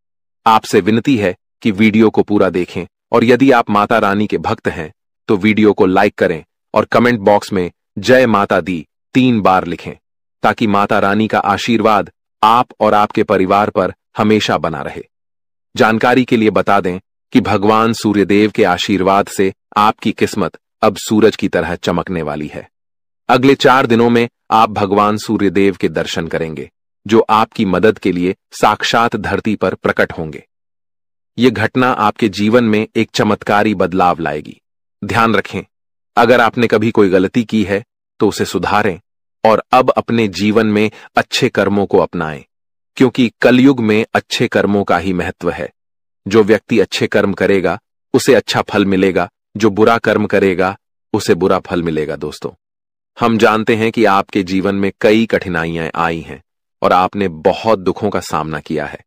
आपसे विनती है कि वीडियो को पूरा देखें और यदि आप माता रानी के भक्त हैं तो वीडियो को लाइक करें और कमेंट बॉक्स में जय माता दी 3 बार लिखें, ताकि माता रानी का आशीर्वाद आप और आपके परिवार पर हमेशा बना रहे। जानकारी के लिए बता दें कि भगवान सूर्यदेव के आशीर्वाद से आपकी किस्मत अब सूरज की तरह चमकने वाली है। अगले 4 दिनों में आप भगवान सूर्यदेव के दर्शन करेंगे, जो आपकी मदद के लिए साक्षात धरती पर प्रकट होंगे। यह घटना आपके जीवन में एक चमत्कारी बदलाव लाएगी। ध्यान रखें, अगर आपने कभी कोई गलती की है तो उसे सुधारें और अब अपने जीवन में अच्छे कर्मों को अपनाएं, क्योंकि कलयुग में अच्छे कर्मों का ही महत्व है। जो व्यक्ति अच्छे कर्म करेगा उसे अच्छा फल मिलेगा, जो बुरा कर्म करेगा उसे बुरा फल मिलेगा। दोस्तों, हम जानते हैं कि आपके जीवन में कई कठिनाइयां आई हैं और आपने बहुत दुखों का सामना किया है,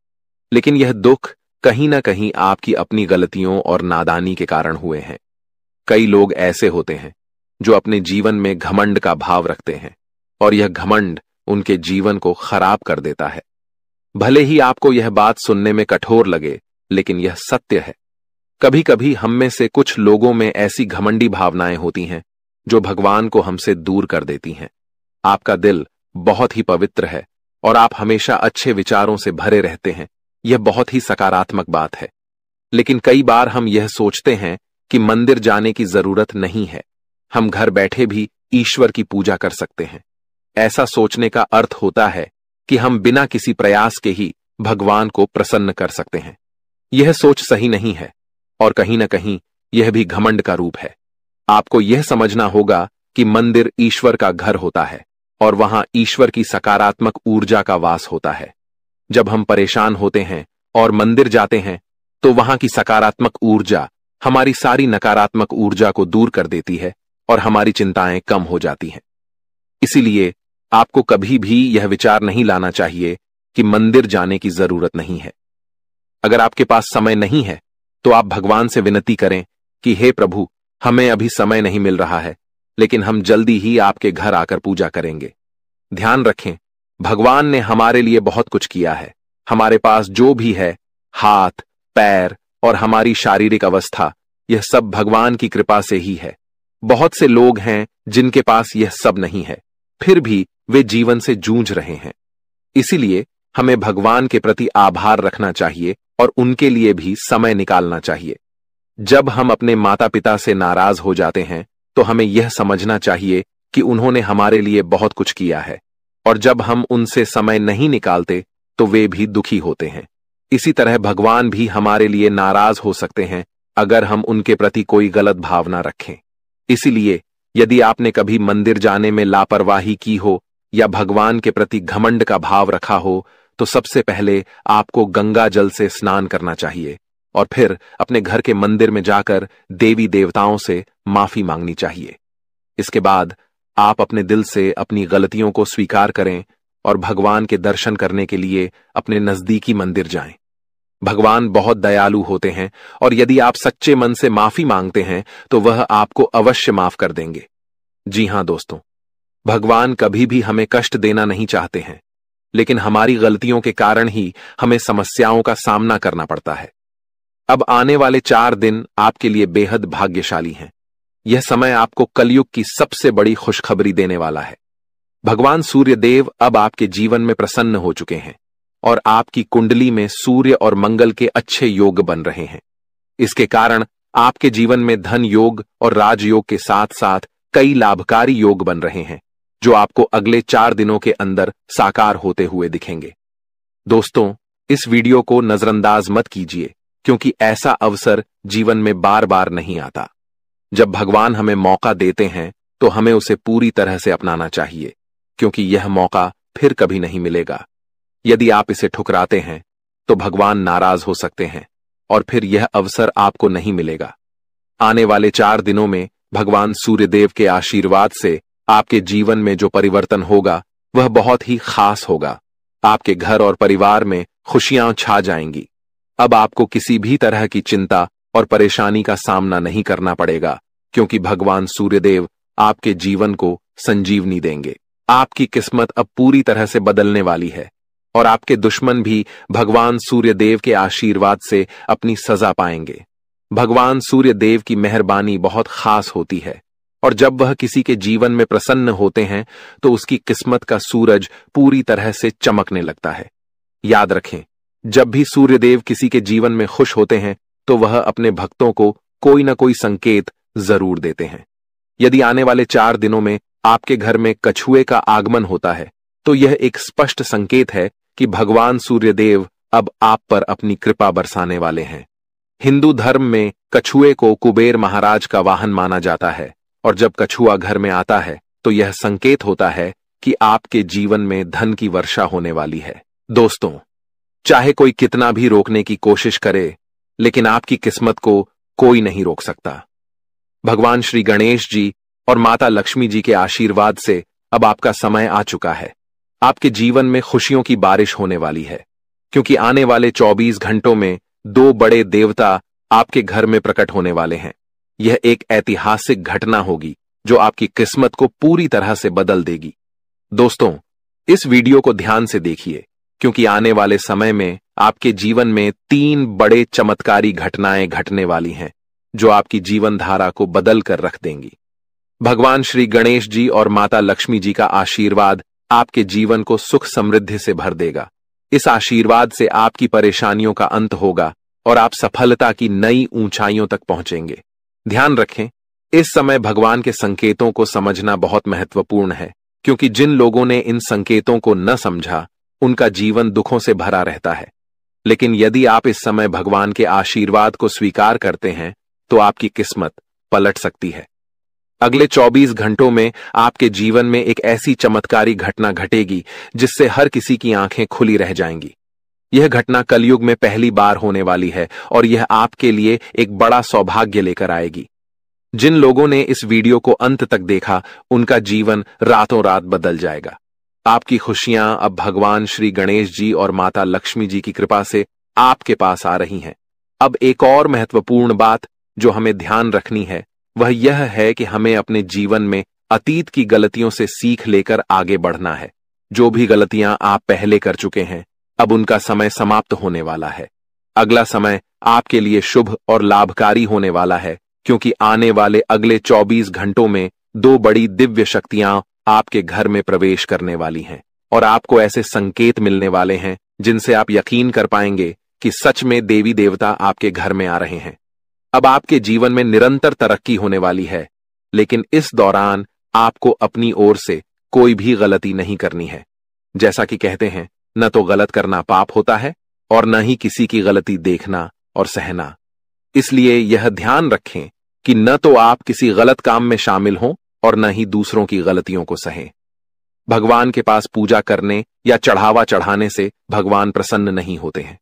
लेकिन यह दुख कहीं ना कहीं आपकी अपनी गलतियों और नादानी के कारण हुए हैं। कई लोग ऐसे होते हैं जो अपने जीवन में घमंड का भाव रखते हैं और यह घमंड उनके जीवन को खराब कर देता है। भले ही आपको यह बात सुनने में कठोर लगे, लेकिन यह सत्य है। कभी कभी हम में से कुछ लोगों में ऐसी घमंडी भावनाएं होती हैं जो भगवान को हमसे दूर कर देती हैं। आपका दिल बहुत ही पवित्र है और आप हमेशा अच्छे विचारों से भरे रहते हैं। यह बहुत ही सकारात्मक बात है, लेकिन कई बार हम यह सोचते हैं कि मंदिर जाने की जरूरत नहीं है, हम घर बैठे भी ईश्वर की पूजा कर सकते हैं। ऐसा सोचने का अर्थ होता है कि हम बिना किसी प्रयास के ही भगवान को प्रसन्न कर सकते हैं। यह सोच सही नहीं है और कहीं ना कहीं यह भी घमंड का रूप है। आपको यह समझना होगा कि मंदिर ईश्वर का घर होता है और वहां ईश्वर की सकारात्मक ऊर्जा का वास होता है। जब हम परेशान होते हैं और मंदिर जाते हैं तो वहां की सकारात्मक ऊर्जा हमारी सारी नकारात्मक ऊर्जा को दूर कर देती है और हमारी चिंताएं कम हो जाती हैं। इसीलिए आपको कभी भी यह विचार नहीं लाना चाहिए कि मंदिर जाने की जरूरत नहीं है। अगर आपके पास समय नहीं है तो आप भगवान से विनती करें कि हे प्रभु, हमें अभी समय नहीं मिल रहा है, लेकिन हम जल्दी ही आपके घर आकर पूजा करेंगे। ध्यान रखें, भगवान ने हमारे लिए बहुत कुछ किया है। हमारे पास जो भी है, हाथ, पैर और हमारी शारीरिक अवस्था, यह सब भगवान की कृपा से ही है। बहुत से लोग हैं जिनके पास यह सब नहीं है, फिर भी वे जीवन से जूझ रहे हैं। इसीलिए हमें भगवान के प्रति आभार रखना चाहिए और उनके लिए भी समय निकालना चाहिए। जब हम अपने माता पिता से नाराज हो जाते हैं तो हमें यह समझना चाहिए कि उन्होंने हमारे लिए बहुत कुछ किया है, और जब हम उनसे समय नहीं निकालते तो वे भी दुखी होते हैं। इसी तरह भगवान भी हमारे लिए नाराज हो सकते हैं अगर हम उनके प्रति कोई गलत भावना रखें। इसीलिए यदि आपने कभी मंदिर जाने में लापरवाही की हो या भगवान के प्रति घमंड का भाव रखा हो, तो सबसे पहले आपको गंगा जल से स्नान करना चाहिए और फिर अपने घर के मंदिर में जाकर देवी देवताओं से माफी मांगनी चाहिए। इसके बाद आप अपने दिल से अपनी गलतियों को स्वीकार करें और भगवान के दर्शन करने के लिए अपने नजदीकी मंदिर जाएं। भगवान बहुत दयालु होते हैं और यदि आप सच्चे मन से माफी मांगते हैं तो वह आपको अवश्य माफ कर देंगे। जी हां दोस्तों, भगवान कभी भी हमें कष्ट देना नहीं चाहते हैं, लेकिन हमारी गलतियों के कारण ही हमें समस्याओं का सामना करना पड़ता है। अब आने वाले 4 दिन आपके लिए बेहद भाग्यशाली हैं। यह समय आपको कलयुग की सबसे बड़ी खुशखबरी देने वाला है। भगवान सूर्यदेव अब आपके जीवन में प्रसन्न हो चुके हैं और आपकी कुंडली में सूर्य और मंगल के अच्छे योग बन रहे हैं। इसके कारण आपके जीवन में धन योग और राजयोग के साथ साथ कई लाभकारी योग बन रहे हैं, जो आपको अगले 4 दिनों के अंदर साकार होते हुए दिखेंगे। दोस्तों, इस वीडियो को नजरअंदाज मत कीजिए, क्योंकि ऐसा अवसर जीवन में बार बार नहीं आता। जब भगवान हमें मौका देते हैं तो हमें उसे पूरी तरह से अपनाना चाहिए, क्योंकि यह मौका फिर कभी नहीं मिलेगा। यदि आप इसे ठुकराते हैं तो भगवान नाराज हो सकते हैं और फिर यह अवसर आपको नहीं मिलेगा। आने वाले 4 दिनों में भगवान सूर्यदेव के आशीर्वाद से आपके जीवन में जो परिवर्तन होगा वह बहुत ही खास होगा। आपके घर और परिवार में खुशियां छा जाएंगी। अब आपको किसी भी तरह की चिंता और परेशानी का सामना नहीं करना पड़ेगा, क्योंकि भगवान सूर्यदेव आपके जीवन को संजीवनी देंगे। आपकी किस्मत अब पूरी तरह से बदलने वाली है और आपके दुश्मन भी भगवान सूर्यदेव के आशीर्वाद से अपनी सजा पाएंगे। भगवान सूर्यदेव की मेहरबानी बहुत खास होती है और जब वह किसी के जीवन में प्रसन्न होते हैं तो उसकी किस्मत का सूरज पूरी तरह से चमकने लगता है। याद रखें, जब भी सूर्यदेव किसी के जीवन में खुश होते हैं तो वह अपने भक्तों को कोई ना कोई संकेत जरूर देते हैं। यदि आने वाले 4 दिनों में आपके घर में कछुए का आगमन होता है तो यह एक स्पष्ट संकेत है कि भगवान सूर्यदेव अब आप पर अपनी कृपा बरसाने वाले हैं। हिंदू धर्म में कछुए को कुबेर महाराज का वाहन माना जाता है और जब कछुआ घर में आता है तो यह संकेत होता है कि आपके जीवन में धन की वर्षा होने वाली है। दोस्तों, चाहे कोई कितना भी रोकने की कोशिश करे, लेकिन आपकी किस्मत को कोई नहीं रोक सकता। भगवान श्री गणेश जी और माता लक्ष्मी जी के आशीर्वाद से अब आपका समय आ चुका है। आपके जीवन में खुशियों की बारिश होने वाली है, क्योंकि आने वाले 24 घंटों में 2 बड़े देवता आपके घर में प्रकट होने वाले हैं। यह एक ऐतिहासिक घटना होगी जो आपकी किस्मत को पूरी तरह से बदल देगी। दोस्तों, इस वीडियो को ध्यान से देखिए, क्योंकि आने वाले समय में आपके जीवन में 3 बड़े चमत्कारी घटनाएं घटने वाली हैं जो आपकी जीवन धारा को बदल कर रख देंगी। भगवान श्री गणेश जी और माता लक्ष्मी जी का आशीर्वाद आपके जीवन को सुख समृद्धि से भर देगा। इस आशीर्वाद से आपकी परेशानियों का अंत होगा और आप सफलता की नई ऊंचाइयों तक पहुंचेंगे। ध्यान रखें, इस समय भगवान के संकेतों को समझना बहुत महत्वपूर्ण है, क्योंकि जिन लोगों ने इन संकेतों को न समझा उनका जीवन दुखों से भरा रहता है। लेकिन यदि आप इस समय भगवान के आशीर्वाद को स्वीकार करते हैं तो आपकी किस्मत पलट सकती है। अगले 24 घंटों में आपके जीवन में एक ऐसी चमत्कारी घटना घटेगी जिससे हर किसी की आंखें खुली रह जाएंगी। यह घटना कलयुग में पहली बार होने वाली है और यह आपके लिए एक बड़ा सौभाग्य लेकर आएगी। जिन लोगों ने इस वीडियो को अंत तक देखा उनका जीवन रातों रात बदल जाएगा। आपकी खुशियां अब भगवान श्री गणेश जी और माता लक्ष्मी जी की कृपा से आपके पास आ रही हैं। अब एक और महत्वपूर्ण बात जो हमें ध्यान रखनी है वह यह है कि हमें अपने जीवन में अतीत की गलतियों से सीख लेकर आगे बढ़ना है। जो भी गलतियां आप पहले कर चुके हैं अब उनका समय समाप्त होने वाला है। अगला समय आपके लिए शुभ और लाभकारी होने वाला है, क्योंकि आने वाले अगले 24 घंटों में 2 बड़ी दिव्य शक्तियां आपके घर में प्रवेश करने वाली हैं और आपको ऐसे संकेत मिलने वाले हैं जिनसे आप यकीन कर पाएंगे कि सच में देवी देवता आपके घर में आ रहे हैं। अब आपके जीवन में निरंतर तरक्की होने वाली है, लेकिन इस दौरान आपको अपनी ओर से कोई भी गलती नहीं करनी है। जैसा कि कहते हैं, न तो गलत करना पाप होता है और न ही किसी की गलती देखना और सहना। इसलिए यह ध्यान रखें कि न तो आप किसी गलत काम में शामिल हों और न ही दूसरों की गलतियों को सहें। भगवान के पास पूजा करने या चढ़ावा चढ़ाने से भगवान प्रसन्न नहीं होते हैं।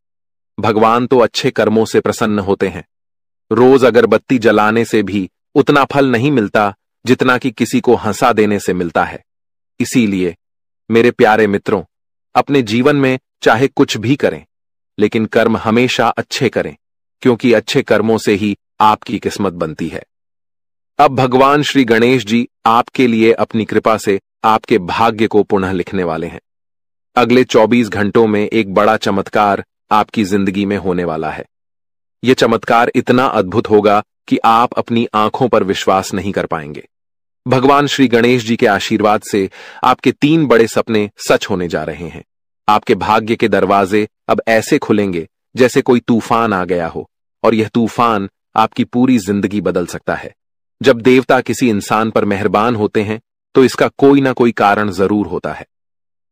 भगवान तो अच्छे कर्मों से प्रसन्न होते हैं। रोज अगरबत्ती जलाने से भी उतना फल नहीं मिलता जितना कि किसी को हंसा देने से मिलता है। इसीलिए मेरे प्यारे मित्रों, अपने जीवन में चाहे कुछ भी करें, लेकिन कर्म हमेशा अच्छे करें, क्योंकि अच्छे कर्मों से ही आपकी किस्मत बनती है। अब भगवान श्री गणेश जी आपके लिए अपनी कृपा से आपके भाग्य को पुनः लिखने वाले हैं। अगले 24 घंटों में एक बड़ा चमत्कार आपकी जिंदगी में होने वाला है। यह चमत्कार इतना अद्भुत होगा कि आप अपनी आंखों पर विश्वास नहीं कर पाएंगे। भगवान श्री गणेश जी के आशीर्वाद से आपके 3 बड़े सपने सच होने जा रहे हैं। आपके भाग्य के दरवाजे अब ऐसे खुलेंगे जैसे कोई तूफान आ गया हो, और यह तूफान आपकी पूरी जिंदगी बदल सकता है। जब देवता किसी इंसान पर मेहरबान होते हैं तो इसका कोई ना कोई कारण जरूर होता है।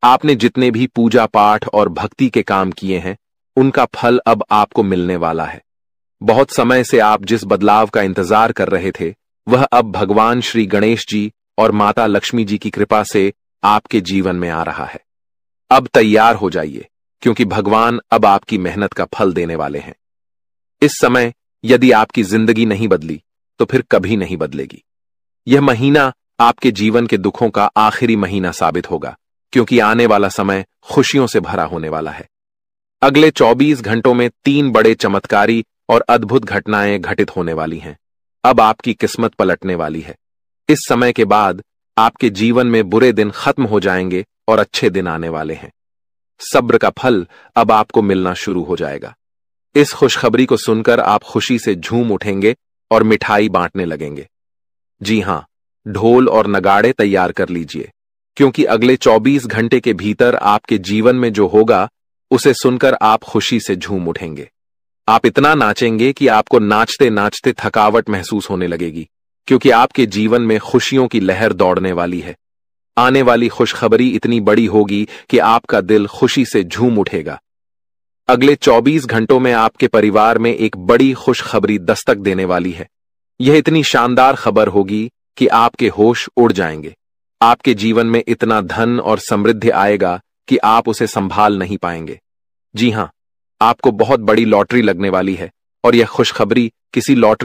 आपने जितने भी पूजा पाठ और भक्ति के काम किए हैं उनका फल अब आपको मिलने वाला है। बहुत समय से आप जिस बदलाव का इंतजार कर रहे थे वह अब भगवान श्री गणेश जी और माता लक्ष्मी जी की कृपा से आपके जीवन में आ रहा है। अब तैयार हो जाइए, क्योंकि भगवान अब आपकी मेहनत का फल देने वाले हैं। इस समय यदि आपकी जिंदगी नहीं बदली तो फिर कभी नहीं बदलेगी। यह महीना आपके जीवन के दुखों का आखिरी महीना साबित होगा, क्योंकि आने वाला समय खुशियों से भरा होने वाला है। अगले 24 घंटों में 3 बड़े चमत्कारी और अद्भुत घटनाएं घटित होने वाली हैं। अब आपकी किस्मत पलटने वाली है। इस समय के बाद आपके जीवन में बुरे दिन खत्म हो जाएंगे और अच्छे दिन आने वाले हैं। सब्र का फल अब आपको मिलना शुरू हो जाएगा। इस खुशखबरी को सुनकर आप खुशी से झूम उठेंगे और मिठाई बांटने लगेंगे। जी हां, ढोल और नगाड़े तैयार कर लीजिए, क्योंकि अगले 24 घंटे के भीतर आपके जीवन में जो होगा उसे सुनकर आप खुशी से झूम उठेंगे। आप इतना नाचेंगे कि आपको नाचते नाचते थकावट महसूस होने लगेगी, क्योंकि आपके जीवन में खुशियों की लहर दौड़ने वाली है। आने वाली खुशखबरी इतनी बड़ी होगी कि आपका दिल खुशी से झूम उठेगा। अगले 24 घंटों में आपके परिवार में एक बड़ी खुशखबरी दस्तक देने वाली है। यह इतनी शानदार खबर होगी कि आपके होश उड़ जाएंगे। आपके जीवन में इतना धन और समृद्धि आएगा कि आप उसे संभाल नहीं पाएंगे। जी हां, आपको बहुत बड़ी लॉटरी लगने वाली है और यह खुशखबरी किसी लॉटरी